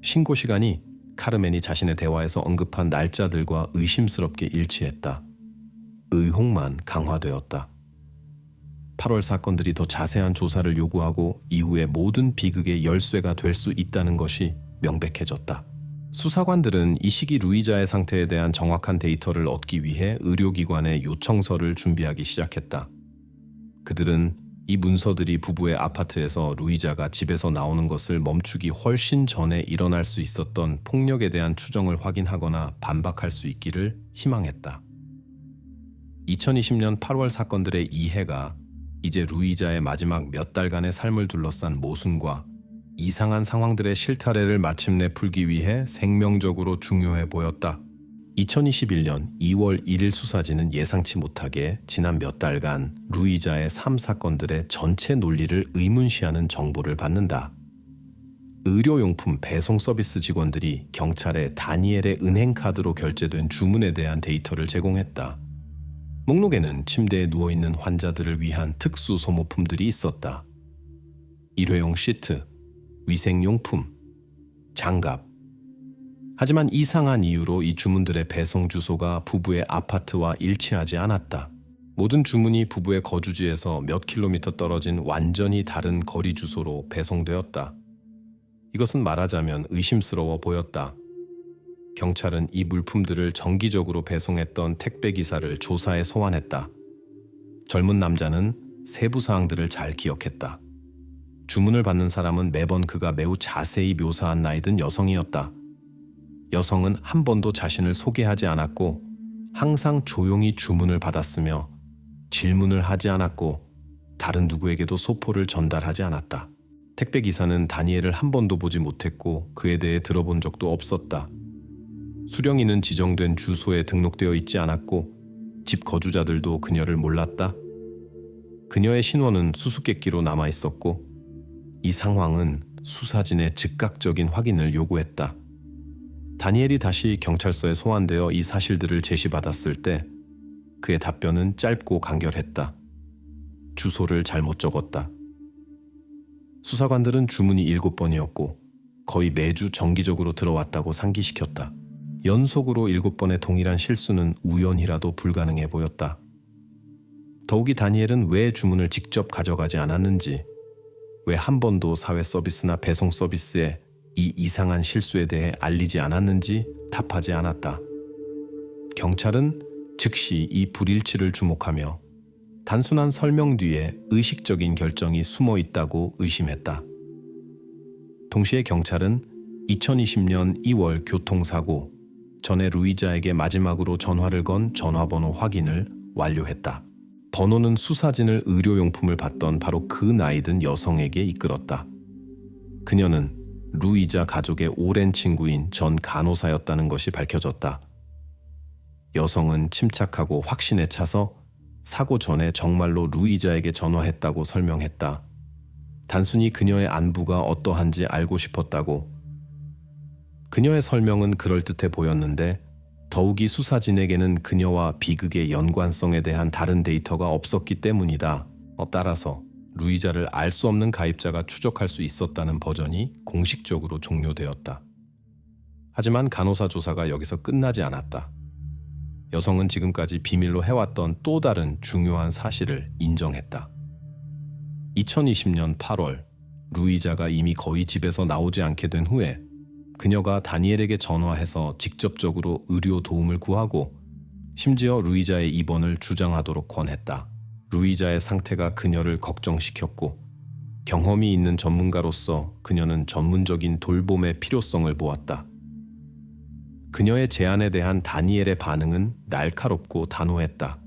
신고 시간이 카르멘이 자신의 대화에서 언급한 날짜들과 의심스럽게 일치했다. 의혹만 강화되었다. 8월 사건들이 더 자세한 조사를 요구하고 이후에 모든 비극의 열쇠가 될 수 있다는 것이 명백해졌다. 수사관들은 이 시기 루이자의 상태에 대한 정확한 데이터를 얻기 위해 의료기관에 요청서를 준비하기 시작했다. 그들은 이 문서들이 부부의 아파트에서 루이자가 집에서 나오는 것을 멈추기 훨씬 전에 일어날 수 있었던 폭력에 대한 추정을 확인하거나 반박할 수 있기를 희망했다. 2020년 8월 사건들의 이해가 이제 루이자의 마지막 몇 달간의 삶을 둘러싼 모순과 이상한 상황들의 실타래를 마침내 풀기 위해 생명적으로 중요해 보였다. 2021년 2월 1일 수사진은 예상치 못하게 지난 몇 달간 루이자의 삶 사건들의 전체 논리를 의문시하는 정보를 받는다. 의료용품 배송 서비스 직원들이 경찰에 다니엘의 은행카드로 결제된 주문에 대한 데이터를 제공했다. 목록에는 침대에 누워있는 환자들을 위한 특수 소모품들이 있었다. 일회용 시트, 위생용품, 장갑. 하지만 이상한 이유로 이 주문들의 배송 주소가 부부의 아파트와 일치하지 않았다. 모든 주문이 부부의 거주지에서 몇 킬로미터 떨어진 완전히 다른 거리 주소로 배송되었다. 이것은 말하자면 의심스러워 보였다. 경찰은 이 물품들을 정기적으로 배송했던 택배기사를 조사에 소환했다. 젊은 남자는 세부 사항들을 잘 기억했다. 주문을 받는 사람은 매번 그가 매우 자세히 묘사한 나이 든 여성이었다. 여성은 한 번도 자신을 소개하지 않았고 항상 조용히 주문을 받았으며 질문을 하지 않았고 다른 누구에게도 소포를 전달하지 않았다. 택배기사는 다니엘을 한 번도 보지 못했고 그에 대해 들어본 적도 없었다. 수령인은 지정된 주소에 등록되어 있지 않았고 집 거주자들도 그녀를 몰랐다. 그녀의 신원은 수수께끼로 남아있었고 이 상황은 수사진의 즉각적인 확인을 요구했다. 다니엘이 다시 경찰서에 소환되어 이 사실들을 제시받았을 때 그의 답변은 짧고 간결했다. 주소를 잘못 적었다. 수사관들은 주문이 7번이었고 거의 매주 정기적으로 들어왔다고 상기시켰다. 연속으로 7번의 동일한 실수는 우연이라도 불가능해 보였다. 더욱이 다니엘은 왜 주문을 직접 가져가지 않았는지, 왜 한 번도 사회 서비스나 배송 서비스에 이 이상한 실수에 대해 알리지 않았는지 답하지 않았다. 경찰은 즉시 이 불일치를 주목하며 단순한 설명 뒤에 의식적인 결정이 숨어 있다고 의심했다. 동시에 경찰은 2020년 2월 교통사고 전에 루이자에게 마지막으로 전화를 건 전화번호 확인을 완료했다. 번호는 수사진을 의료용품을 받던 바로 그 나이든 여성에게 이끌었다. 그녀는 루이자 가족의 오랜 친구인 전 간호사였다는 것이 밝혀졌다. 여성은 침착하고 확신에 차서 사고 전에 정말로 루이자에게 전화했다고 설명했다. 단순히 그녀의 안부가 어떠한지 알고 싶었다고. 그녀의 설명은 그럴듯해 보였는데 더욱이 수사진에게는 그녀와 비극의 연관성에 대한 다른 데이터가 없었기 때문이다. 따라서 루이자를 알 수 없는 가입자가 추적할 수 있었다는 버전이 공식적으로 종료되었다. 하지만 간호사 조사가 여기서 끝나지 않았다. 여성은 지금까지 비밀로 해왔던 또 다른 중요한 사실을 인정했다. 2020년 8월, 루이자가 이미 거의 집에서 나오지 않게 된 후에 그녀가 다니엘에게 전화해서 직접적으로 의료 도움을 구하고 심지어 루이자의 입원을 주장하도록 권했다. 루이자의 상태가 그녀를 걱정시켰고 경험이 있는 전문가로서 그녀는 전문적인 돌봄의 필요성을 보았다. 그녀의 제안에 대한 다니엘의 반응은 날카롭고 단호했다.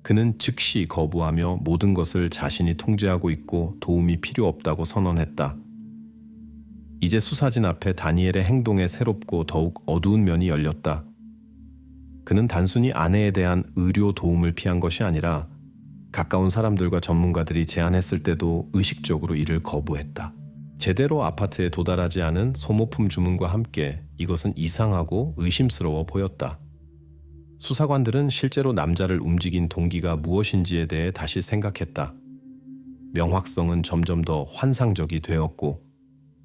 그는 즉시 거부하며 모든 것을 자신이 통제하고 있고 도움이 필요 없다고 선언했다. 이제 수사진 앞에 다니엘의 행동에 새롭고 더욱 어두운 면이 열렸다. 그는 단순히 아내에 대한 의료 도움을 피한 것이 아니라 가까운 사람들과 전문가들이 제안했을 때도 의식적으로 이를 거부했다. 제대로 아파트에 도달하지 않은 소모품 주문과 함께 이것은 이상하고 의심스러워 보였다. 수사관들은 실제로 남자를 움직인 동기가 무엇인지에 대해 다시 생각했다. 명확성은 점점 더 환상적이 되었고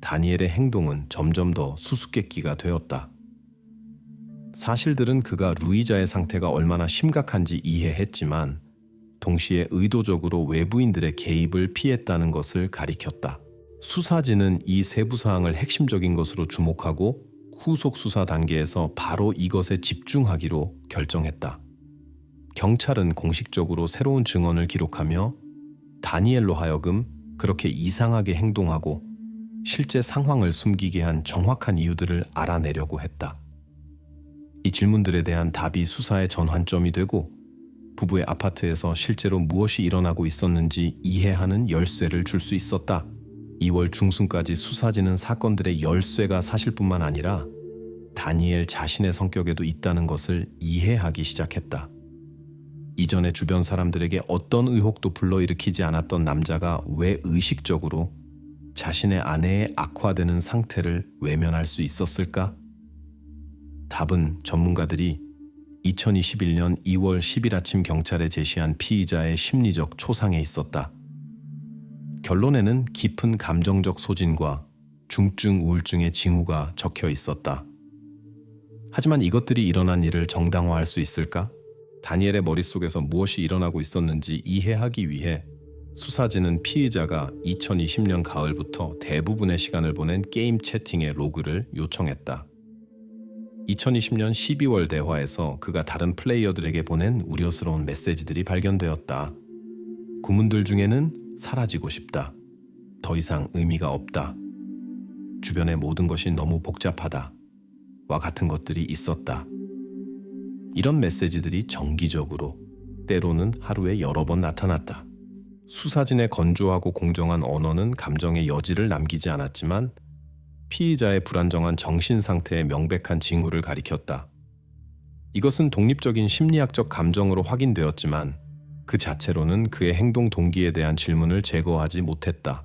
다니엘의 행동은 점점 더 수수께끼가 되었다. 사실들은 그가 루이자의 상태가 얼마나 심각한지 이해했지만 동시에 의도적으로 외부인들의 개입을 피했다는 것을 가리켰다. 수사진은 이 세부 사항을 핵심적인 것으로 주목하고 후속 수사 단계에서 바로 이것에 집중하기로 결정했다. 경찰은 공식적으로 새로운 증언을 기록하며 다니엘로 하여금 그렇게 이상하게 행동하고 실제 상황을 숨기게 한 정확한 이유들을 알아내려고 했다. 이 질문들에 대한 답이 수사의 전환점이 되고 부부의 아파트에서 실제로 무엇이 일어나고 있었는지 이해하는 열쇠를 줄 수 있었다. 2월 중순까지 수사진은 사건들의 열쇠가 사실뿐만 아니라 다니엘 자신의 성격에도 있다는 것을 이해하기 시작했다. 이전에 주변 사람들에게 어떤 의혹도 불러일으키지 않았던 남자가 왜 의식적으로 자신의 아내의 악화되는 상태를 외면할 수 있었을까? 답은 전문가들이 2021년 2월 10일 아침 경찰에 제시한 피의자의 심리적 초상에 있었다. 결론에는 깊은 감정적 소진과 중증 우울증의 징후가 적혀 있었다. 하지만 이것들이 일어난 일을 정당화할 수 있을까? 다니엘의 머릿속에서 무엇이 일어나고 있었는지 이해하기 위해 수사진은 피의자가 2020년 가을부터 대부분의 시간을 보낸 게임 채팅의 로그를 요청했다. 2020년 12월 대화에서 그가 다른 플레이어들에게 보낸 우려스러운 메시지들이 발견되었다. 구문들 중에는 사라지고 싶다. 더 이상 의미가 없다. 주변의 모든 것이 너무 복잡하다. 와 같은 것들이 있었다. 이런 메시지들이 정기적으로, 때로는 하루에 여러 번 나타났다. 수사진의 건조하고 공정한 언어는 감정의 여지를 남기지 않았지만 피의자의 불안정한 정신 상태의 명백한 징후를 가리켰다. 이것은 독립적인 심리학적 감정으로 확인되었지만 그 자체로는 그의 행동 동기에 대한 질문을 제거하지 못했다.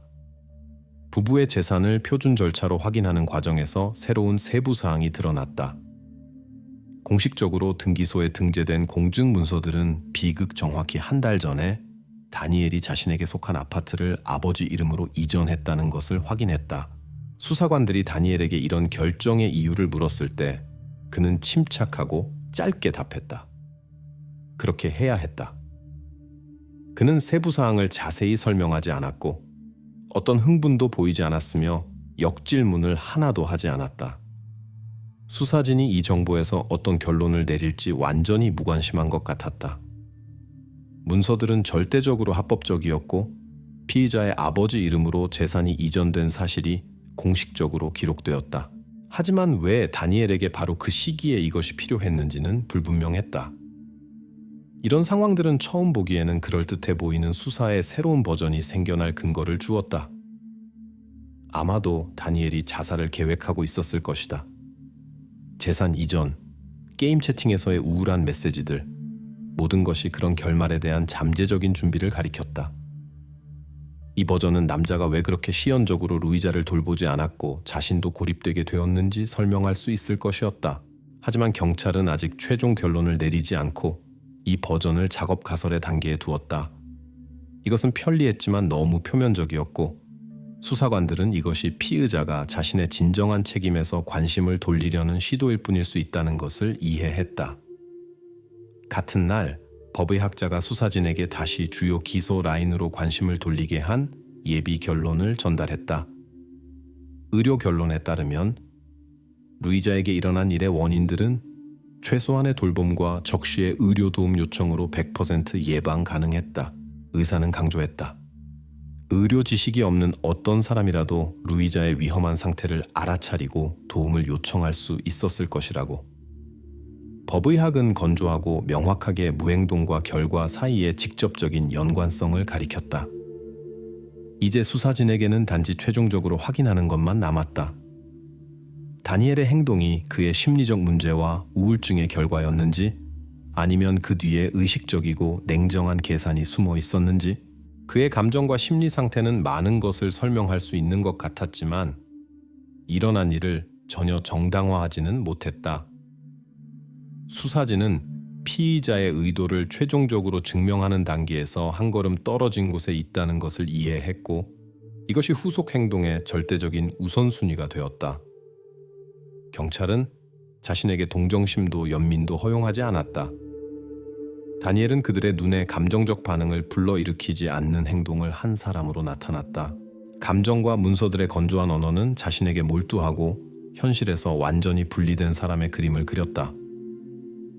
부부의 재산을 표준 절차로 확인하는 과정에서 새로운 세부 사항이 드러났다. 공식적으로 등기소에 등재된 공증 문서들은 비극 정확히 한 달 전에 다니엘이 자신에게 속한 아파트를 아버지 이름으로 이전했다는 것을 확인했다. 수사관들이 다니엘에게 이런 결정의 이유를 물었을 때 그는 침착하고 짧게 답했다. 그렇게 해야 했다. 그는 세부 사항을 자세히 설명하지 않았고 어떤 흥분도 보이지 않았으며 역질문을 하나도 하지 않았다. 수사진이 이 정보에서 어떤 결론을 내릴지 완전히 무관심한 것 같았다. 문서들은 절대적으로 합법적이었고 피의자의 아버지 이름으로 재산이 이전된 사실이 공식적으로 기록되었다. 하지만 왜 다니엘에게 바로 그 시기에 이것이 필요했는지는 불분명했다. 이런 상황들은 처음 보기에는 그럴듯해 보이는 수사의 새로운 버전이 생겨날 근거를 주었다. 아마도 다니엘이 자살을 계획하고 있었을 것이다. 재산 이전, 게임 채팅에서의 우울한 메시지들, 모든 것이 그런 결말에 대한 잠재적인 준비를 가리켰다. 이 버전은 남자가 왜 그렇게 시연적으로 루이자를 돌보지 않았고 자신도 고립되게 되었는지 설명할 수 있을 것이었다. 하지만 경찰은 아직 최종 결론을 내리지 않고 이 버전을 작업 가설의 단계에 두었다. 이것은 편리했지만 너무 표면적이었고 수사관들은 이것이 피의자가 자신의 진정한 책임에서 관심을 돌리려는 시도일 뿐일 수 있다는 것을 이해했다. 같은 날 법의학자가 수사진에게 다시 주요 기소 라인으로 관심을 돌리게 한 예비 결론을 전달했다. 의료 결론에 따르면 루이자에게 일어난 일의 원인들은 최소한의 돌봄과 적시의 의료 도움 요청으로 100% 예방 가능했다. 의사는 강조했다. 의료 지식이 없는 어떤 사람이라도 루이자의 위험한 상태를 알아차리고 도움을 요청할 수 있었을 것이라고. 법의학은 건조하고 명확하게 무행동과 결과 사이의 직접적인 연관성을 가리켰다. 이제 수사진에게는 단지 최종적으로 확인하는 것만 남았다. 다니엘의 행동이 그의 심리적 문제와 우울증의 결과였는지 아니면 그 뒤에 의식적이고 냉정한 계산이 숨어 있었는지? 그의 감정과 심리 상태는 많은 것을 설명할 수 있는 것 같았지만 일어난 일을 전혀 정당화하지는 못했다. 수사진은 피의자의 의도를 최종적으로 증명하는 단계에서 한 걸음 떨어진 곳에 있다는 것을 이해했고 이것이 후속 행동의 절대적인 우선순위가 되었다. 경찰은 자신에게 동정심도 연민도 허용하지 않았다. 다니엘은 그들의 눈에 감정적 반응을 불러일으키지 않는 행동을 한 사람으로 나타났다. 감정과 문서들의 건조한 언어는 자신에게 몰두하고 현실에서 완전히 분리된 사람의 그림을 그렸다.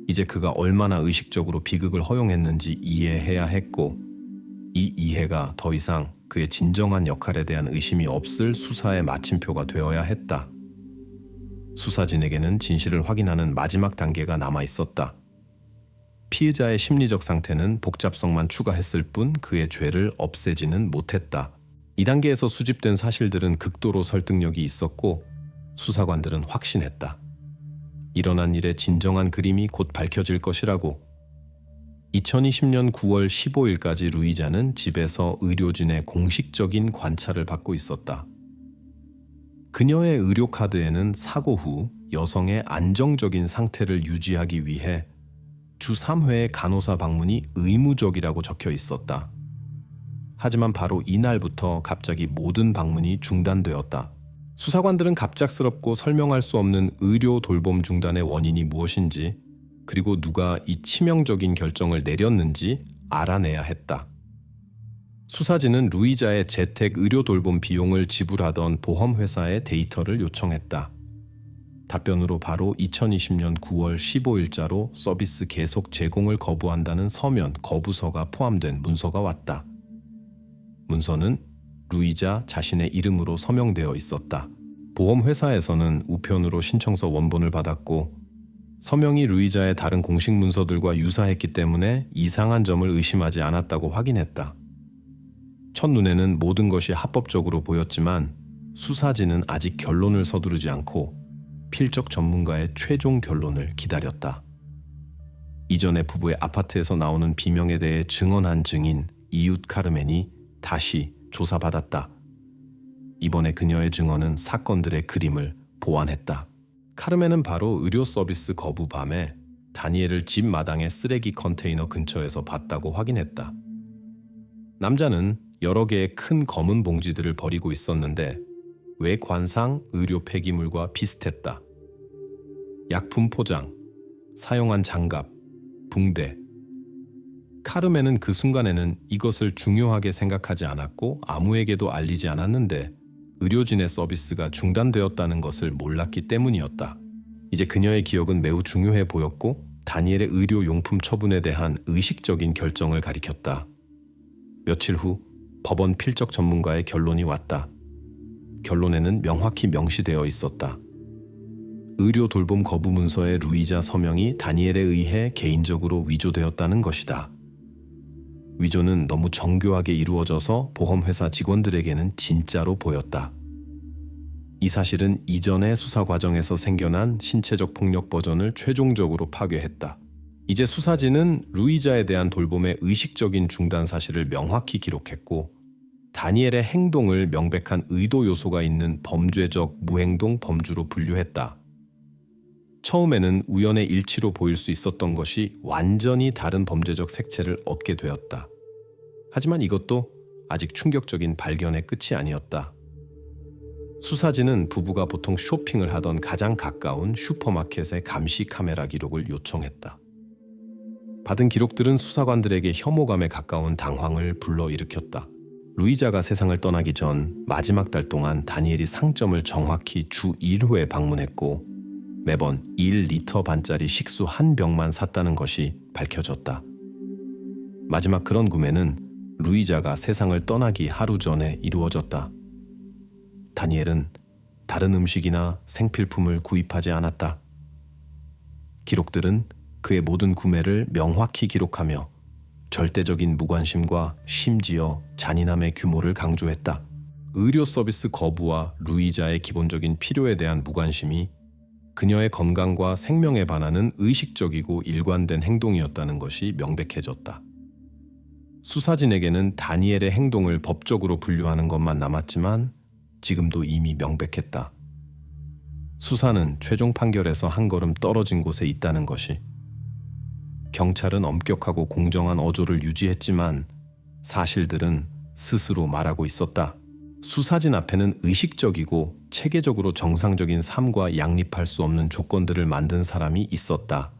이제 그가 얼마나 의식적으로 비극을 허용했는지 이해해야 했고 이 이해가 더 이상 그의 진정한 역할에 대한 의심이 없을 수사의 마침표가 되어야 했다. 수사진에게는 진실을 확인하는 마지막 단계가 남아 있었다. 피의자의 심리적 상태는 복잡성만 추가했을 뿐 그의 죄를 없애지는 못했다. 이 단계에서 수집된 사실들은 극도로 설득력이 있었고 수사관들은 확신했다. 일어난 일의 진정한 그림이 곧 밝혀질 것이라고. 2020년 9월 15일까지 루이자는 집에서 의료진의 공식적인 관찰을 받고 있었다. 그녀의 의료카드에는 사고 후 여성의 안정적인 상태를 유지하기 위해 주 3회의 간호사 방문이 의무적이라고 적혀 있었다. 하지만 바로 이날부터 갑자기 모든 방문이 중단되었다. 수사관들은 갑작스럽고 설명할 수 없는 의료 돌봄 중단의 원인이 무엇인지 그리고 누가 이 치명적인 결정을 내렸는지 알아내야 했다. 수사진은 루이자의 재택 의료 돌봄 비용을 지불하던 보험회사의 데이터를 요청했다. 답변으로 바로 2020년 9월 15일자로 서비스 계속 제공을 거부한다는 서면 거부서가 포함된 문서가 왔다. 문서는 루이자 자신의 이름으로 서명되어 있었다. 보험회사에서는 우편으로 신청서 원본을 받았고 서명이 루이자의 다른 공식 문서들과 유사했기 때문에 이상한 점을 의심하지 않았다고 확인했다. 첫눈에는 모든 것이 합법적으로 보였지만 수사진은 아직 결론을 서두르지 않고 필적 전문가의 최종 결론을 기다렸다. 이전에 부부의 아파트에서 나오는 비명에 대해 증언한 증인 이웃 카르멘이 다시 조사받았다. 이번에 그녀의 증언은 사건들의 그림을 보완했다. 카르멘은 바로 의료 서비스 거부 밤에 다니엘을 집 마당의 쓰레기 컨테이너 근처에서 봤다고 확인했다. 남자는 여러 개의 큰 검은 봉지들을 버리고 있었는데 외관상 의료 폐기물과 비슷했다. 약품 포장, 사용한 장갑, 붕대. 카르멘은 그 순간에는 이것을 중요하게 생각하지 않았고 아무에게도 알리지 않았는데 의료진의 서비스가 중단되었다는 것을 몰랐기 때문이었다. 이제 그녀의 기억은 매우 중요해 보였고 다니엘의 의료용품 처분에 대한 의식적인 결정을 가리켰다. 며칠 후 법원 필적 전문가의 결론이 왔다. 결론에는 명확히 명시되어 있었다. 의료 돌봄 거부 문서의 루이자 서명이 다니엘에 의해 개인적으로 위조되었다는 것이다. 위조는 너무 정교하게 이루어져서 보험회사 직원들에게는 진짜로 보였다. 이 사실은 이전의 수사 과정에서 생겨난 신체적 폭력 버전을 최종적으로 파괴했다. 이제 수사진은 루이자에 대한 돌봄의 의식적인 중단 사실을 명확히 기록했고 다니엘의 행동을 명백한 의도 요소가 있는 범죄적 무행동 범주로 분류했다. 처음에는 우연의 일치로 보일 수 있었던 것이 완전히 다른 범죄적 색채를 얻게 되었다. 하지만 이것도 아직 충격적인 발견의 끝이 아니었다. 수사진은 부부가 보통 쇼핑을 하던 가장 가까운 슈퍼마켓의 감시 카메라 기록을 요청했다. 받은 기록들은 수사관들에게 혐오감에 가까운 당황을 불러일으켰다. 루이자가 세상을 떠나기 전 마지막 달 동안 다니엘이 상점을 정확히 주 1회 방문했고 매번 1리터 반짜리 식수 한 병만 샀다는 것이 밝혀졌다. 마지막 그런 구매는 루이자가 세상을 떠나기 하루 전에 이루어졌다. 다니엘은 다른 음식이나 생필품을 구입하지 않았다. 기록들은 그의 모든 구매를 명확히 기록하며 절대적인 무관심과 심지어 잔인함의 규모를 강조했다. 의료 서비스 거부와 루이자의 기본적인 필요에 대한 무관심이 그녀의 건강과 생명에 반하는 의식적이고 일관된 행동이었다는 것이 명백해졌다. 수사진에게는 다니엘의 행동을 법적으로 분류하는 것만 남았지만 지금도 이미 명백했다. 수사는 최종 판결에서 한 걸음 떨어진 곳에 있다는 것이. 경찰은 엄격하고 공정한 어조를 유지했지만 사실들은 스스로 말하고 있었다. 수사진 앞에는 의식적이고 체계적으로 정상적인 삶과 양립할 수 없는 조건들을 만든 사람이 있었다.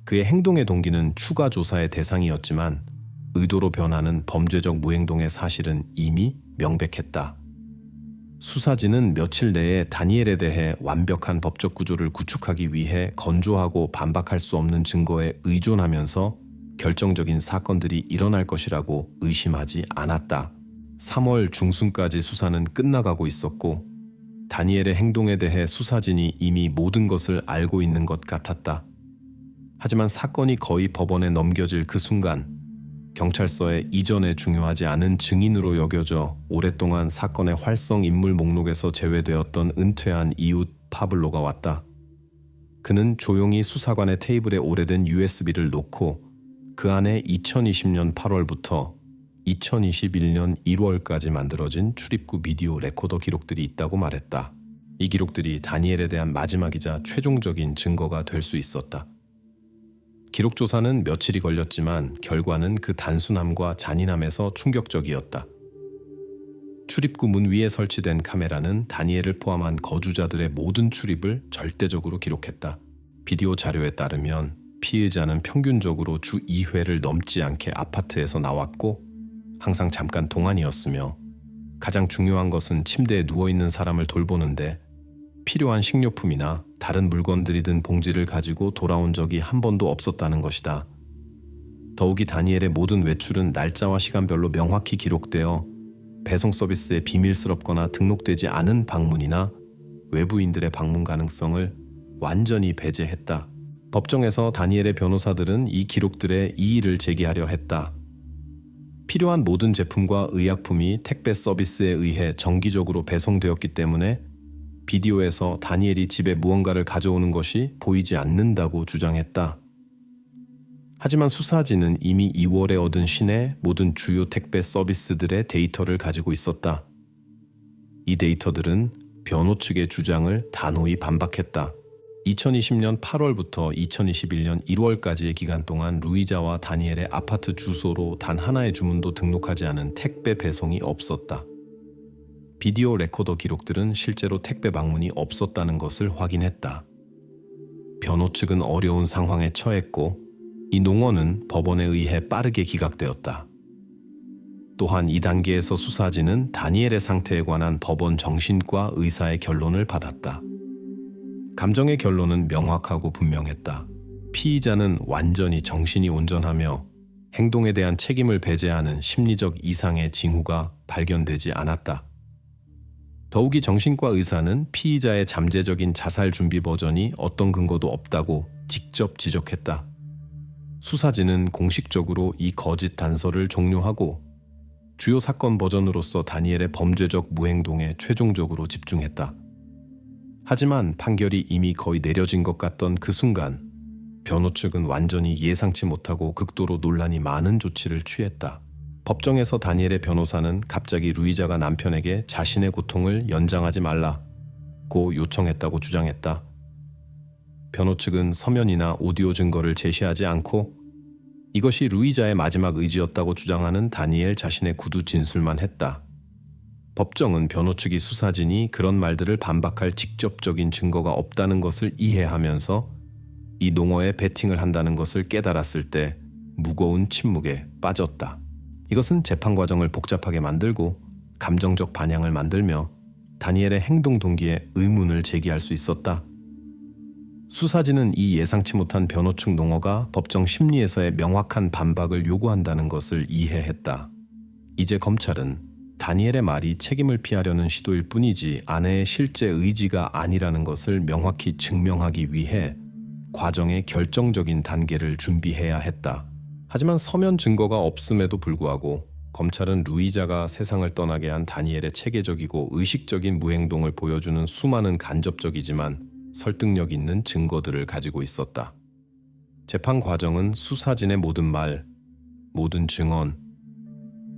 그의 행동의 동기는 추가 조사의 대상이었지만 의도로 변하는 범죄적 무행동의 사실은 이미 명백했다. 수사진은 며칠 내에 다니엘에 대해 완벽한 법적 구조를 구축하기 위해 건조하고 반박할 수 없는 증거에 의존하면서 결정적인 사건들이 일어날 것이라고 의심하지 않았다. 3월 중순까지 수사는 끝나가고 있었고 다니엘의 행동에 대해 수사진이 이미 모든 것을 알고 있는 것 같았다. 하지만 사건이 거의 법원에 넘겨질 그 순간 경찰서에 이전에 중요하지 않은 증인으로 여겨져 오랫동안 사건의 활성 인물 목록에서 제외되었던 은퇴한 이웃 파블로가 왔다. 그는 조용히 수사관의 테이블에 오래된 USB를 놓고 그 안에 2020년 8월부터 2021년 1월까지 만들어진 출입구 비디오 레코더 기록들이 있다고 말했다. 이 기록들이 다니엘에 대한 마지막이자 최종적인 증거가 될 수 있었다. 기록 조사는 며칠이 걸렸지만 결과는 그 단순함과 잔인함에서 충격적이었다. 출입구 문 위에 설치된 카메라는 다니엘을 포함한 거주자들의 모든 출입을 절대적으로 기록했다. 비디오 자료에 따르면 피의자는 평균적으로 주 2회를 넘지 않게 아파트에서 나왔고 항상 잠깐 동안이었으며 가장 중요한 것은 침대에 누워있는 사람을 돌보는데 필요한 식료품이나 다른 물건들이 든 봉지를 가지고 돌아온 적이 한 번도 없었다는 것이다. 더욱이 다니엘의 모든 외출은 날짜와 시간별로 명확히 기록되어 배송 서비스에 비밀스럽거나 등록되지 않은 방문이나 외부인들의 방문 가능성을 완전히 배제했다. 법정에서 다니엘의 변호사들은 이 기록들에 이의를 제기하려 했다. 필요한 모든 제품과 의약품이 택배 서비스에 의해 정기적으로 배송되었기 때문에 비디오에서 다니엘이 집에 무언가를 가져오는 것이 보이지 않는다고 주장했다. 하지만 수사진은 이미 2월에 얻은 신의 모든 주요 택배 서비스들의 데이터를 가지고 있었다. 이 데이터들은 변호 측의 주장을 단호히 반박했다. 2020년 8월부터 2021년 1월까지의 기간 동안 루이자와 다니엘의 아파트 주소로 단 하나의 주문도 등록하지 않은 택배 배송이 없었다. 비디오 레코더 기록들은 실제로 택배 방문이 없었다는 것을 확인했다. 변호 측은 어려운 상황에 처했고 이 농어는 법원에 의해 빠르게 기각되었다. 또한 이 단계에서 수사진은 다니엘의 상태에 관한 법원 정신과 의사의 결론을 받았다. 감정의 결론은 명확하고 분명했다. 피의자는 완전히 정신이 온전하며 행동에 대한 책임을 배제하는 심리적 이상의 징후가 발견되지 않았다. 더욱이 정신과 의사는 피의자의 잠재적인 자살 준비 버전이 어떤 근거도 없다고 직접 지적했다. 수사진은 공식적으로 이 거짓 단서를 종료하고 주요 사건 버전으로서 다니엘의 범죄적 무행동에 최종적으로 집중했다. 하지만 판결이 이미 거의 내려진 것 같던 그 순간 변호 측은 완전히 예상치 못하고 극도로 논란이 많은 조치를 취했다. 법정에서 다니엘의 변호사는 갑자기 루이자가 남편에게 자신의 고통을 연장하지 말라고 요청했다고 주장했다. 변호 측은 서면이나 오디오 증거를 제시하지 않고 이것이 루이자의 마지막 의지였다고 주장하는 다니엘 자신의 구두 진술만 했다. 법정은 변호 측이 수사진이 그런 말들을 반박할 직접적인 증거가 없다는 것을 이해하면서 이 농어에 베팅을 한다는 것을 깨달았을 때 무거운 침묵에 빠졌다. 이것은 재판 과정을 복잡하게 만들고 감정적 반향을 만들며 다니엘의 행동 동기에 의문을 제기할 수 있었다. 수사진은 이 예상치 못한 변호 측 농어가 법정 심리에서의 명확한 반박을 요구한다는 것을 이해했다. 이제 검찰은 다니엘의 말이 책임을 피하려는 시도일 뿐이지 아내의 실제 의지가 아니라는 것을 명확히 증명하기 위해 과정의 결정적인 단계를 준비해야 했다. 하지만 서면 증거가 없음에도 불구하고 검찰은 루이자가 세상을 떠나게 한 다니엘의 체계적이고 의식적인 무행동을 보여주는 수많은 간접적이지만 설득력 있는 증거들을 가지고 있었다. 재판 과정은 수사진의 모든 말, 모든 증언,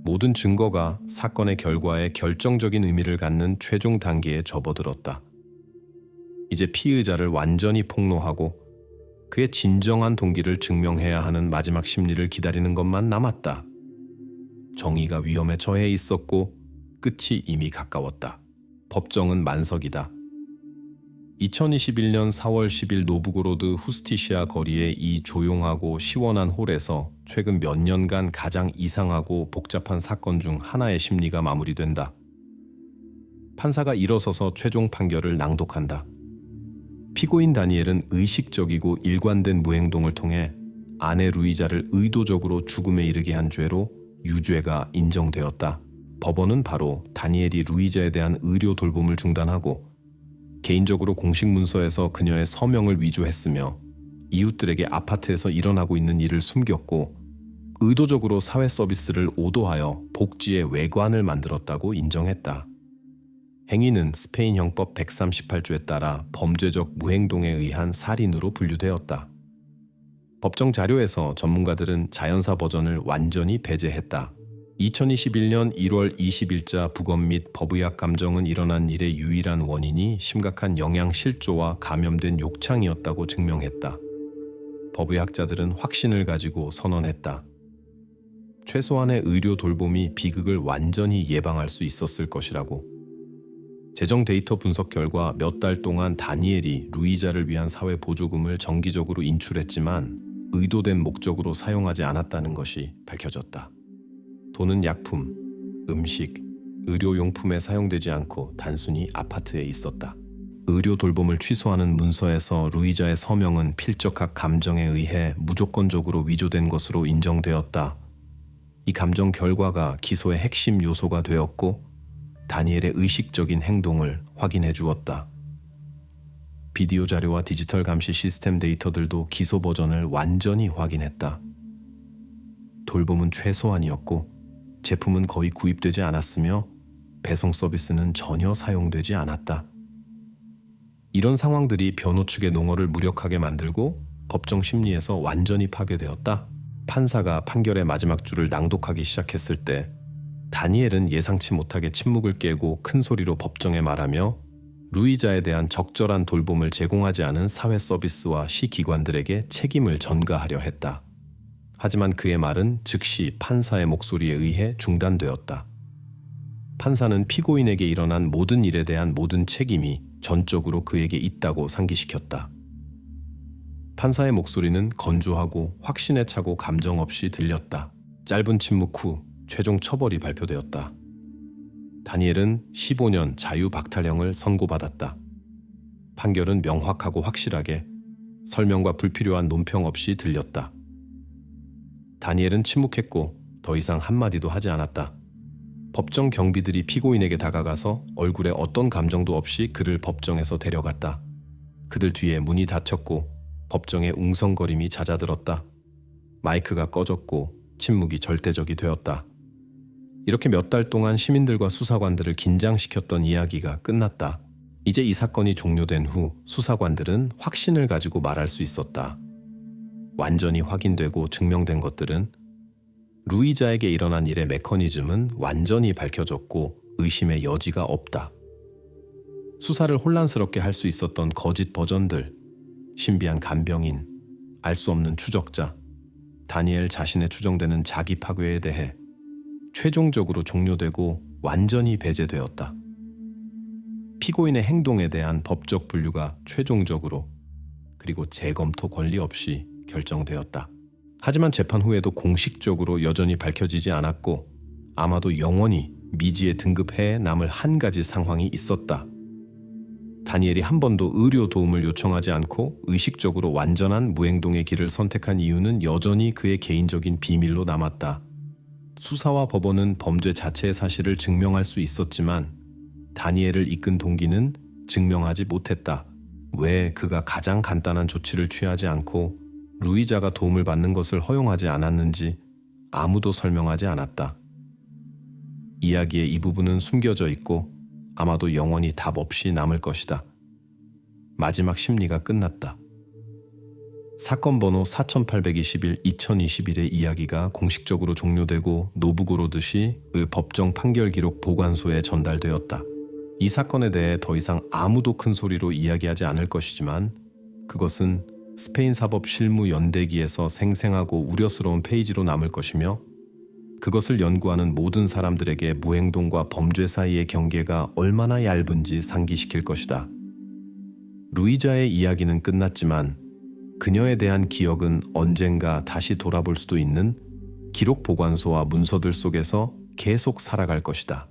모든 증거가 사건의 결과에 결정적인 의미를 갖는 최종 단계에 접어들었다. 이제 피의자를 완전히 폭로하고 그의 진정한 동기를 증명해야 하는 마지막 심리를 기다리는 것만 남았다. 정의가 위험에 처해 있었고 끝이 이미 가까웠다. 법정은 만석이다. 2021년 4월 10일 노브고로드 후스티시아 거리의 이 조용하고 시원한 홀에서 최근 몇 년간 가장 이상하고 복잡한 사건 중 하나의 심리가 마무리된다. 판사가 일어서서 최종 판결을 낭독한다. 피고인 다니엘은 의식적이고 일관된 무행동을 통해 아내 루이자를 의도적으로 죽음에 이르게 한 죄로 유죄가 인정되었다. 법원은 바로 다니엘이 루이자에 대한 의료 돌봄을 중단하고 개인적으로 공식 문서에서 그녀의 서명을 위조했으며 이웃들에게 아파트에서 일어나고 있는 일을 숨겼고 의도적으로 사회 서비스를 오도하여 복지의 외관을 만들었다고 인정했다. 행위는 스페인 형법 138조에 따라 범죄적 무행동에 의한 살인으로 분류되었다. 법정 자료에서 전문가들은 자연사 버전을 완전히 배제했다. 2021년 1월 20일자 부검 및 법의학 감정은 일어난 일의 유일한 원인이 심각한 영양실조와 감염된 욕창이었다고 증명했다. 법의학자들은 확신을 가지고 선언했다. 최소한의 의료 돌봄이 비극을 완전히 예방할 수 있었을 것이라고. 재정 데이터 분석 결과 몇 달 동안 다니엘이 루이자를 위한 사회 보조금을 정기적으로 인출했지만 의도된 목적으로 사용하지 않았다는 것이 밝혀졌다. 돈은 약품, 음식, 의료용품에 사용되지 않고 단순히 아파트에 있었다. 의료 돌봄을 취소하는 문서에서 루이자의 서명은 필적학 감정에 의해 무조건적으로 위조된 것으로 인정되었다. 이 감정 결과가 기소의 핵심 요소가 되었고 다니엘의 의식적인 행동을 확인해 주었다. 비디오 자료와 디지털 감시 시스템 데이터들도 기소 버전을 완전히 확인했다. 돌봄은 최소한이었고 제품은 거의 구입되지 않았으며 배송 서비스는 전혀 사용되지 않았다. 이런 상황들이 변호 측의 농어를 무력하게 만들고 법정 심리에서 완전히 파괴되었다. 판사가 판결의 마지막 줄을 낭독하기 시작했을 때 다니엘은 예상치 못하게 침묵을 깨고 큰 소리로 법정에 말하며 루이자에 대한 적절한 돌봄을 제공하지 않은 사회 서비스와 시기관들에게 책임을 전가하려 했다. 하지만 그의 말은 즉시 판사의 목소리에 의해 중단되었다. 판사는 피고인에게 일어난 모든 일에 대한 모든 책임이 전적으로 그에게 있다고 상기시켰다. 판사의 목소리는 건조하고 확신에 차고 감정 없이 들렸다. 짧은 침묵 후 최종 처벌이 발표되었다. 다니엘은 15년 자유박탈형을 선고받았다. 판결은 명확하고 확실하게 설명과 불필요한 논평 없이 들렸다. 다니엘은 침묵했고 더 이상 한마디도 하지 않았다. 법정 경비들이 피고인에게 다가가서 얼굴에 어떤 감정도 없이 그를 법정에서 데려갔다. 그들 뒤에 문이 닫혔고 법정의 웅성거림이 잦아들었다. 마이크가 꺼졌고 침묵이 절대적이 되었다. 이렇게 몇 달 동안 시민들과 수사관들을 긴장시켰던 이야기가 끝났다. 이제 이 사건이 종료된 후 수사관들은 확신을 가지고 말할 수 있었다. 완전히 확인되고 증명된 것들은 루이자에게 일어난 일의 메커니즘은 완전히 밝혀졌고 의심의 여지가 없다. 수사를 혼란스럽게 할 수 있었던 거짓 버전들, 신비한 간병인, 알 수 없는 추적자, 다니엘 자신의 추정되는 자기 파괴에 대해 최종적으로 종료되고 완전히 배제되었다. 피고인의 행동에 대한 법적 분류가 최종적으로 그리고 재검토 권리 없이 결정되었다. 하지만 재판 후에도 공식적으로 여전히 밝혀지지 않았고 아마도 영원히 미지의 등급해에 남을 한 가지 상황이 있었다. 다니엘이 한 번도 의료 도움을 요청하지 않고 의식적으로 완전한 무행동의 길을 선택한 이유는 여전히 그의 개인적인 비밀로 남았다. 수사와 법원은 범죄 자체의 사실을 증명할 수 있었지만 다니엘을 이끈 동기는 증명하지 못했다. 왜 그가 가장 간단한 조치를 취하지 않고 루이자가 도움을 받는 것을 허용하지 않았는지 아무도 설명하지 않았다. 이야기의 이 부분은 숨겨져 있고 아마도 영원히 답 없이 남을 것이다. 마지막 심리가 끝났다. 사건 번호 4821-2021의 이야기가 공식적으로 종료되고 노브고로드시의 법정 판결 기록 보관소에 전달되었다. 이 사건에 대해 더 이상 아무도 큰 소리로 이야기하지 않을 것이지만 그것은 스페인 사법 실무 연대기에서 생생하고 우려스러운 페이지로 남을 것이며 그것을 연구하는 모든 사람들에게 무행동과 범죄 사이의 경계가 얼마나 얇은지 상기시킬 것이다. 루이자의 이야기는 끝났지만 그녀에 대한 기억은 언젠가 다시 돌아볼 수도 있는 기록 보관소와 문서들 속에서 계속 살아갈 것이다.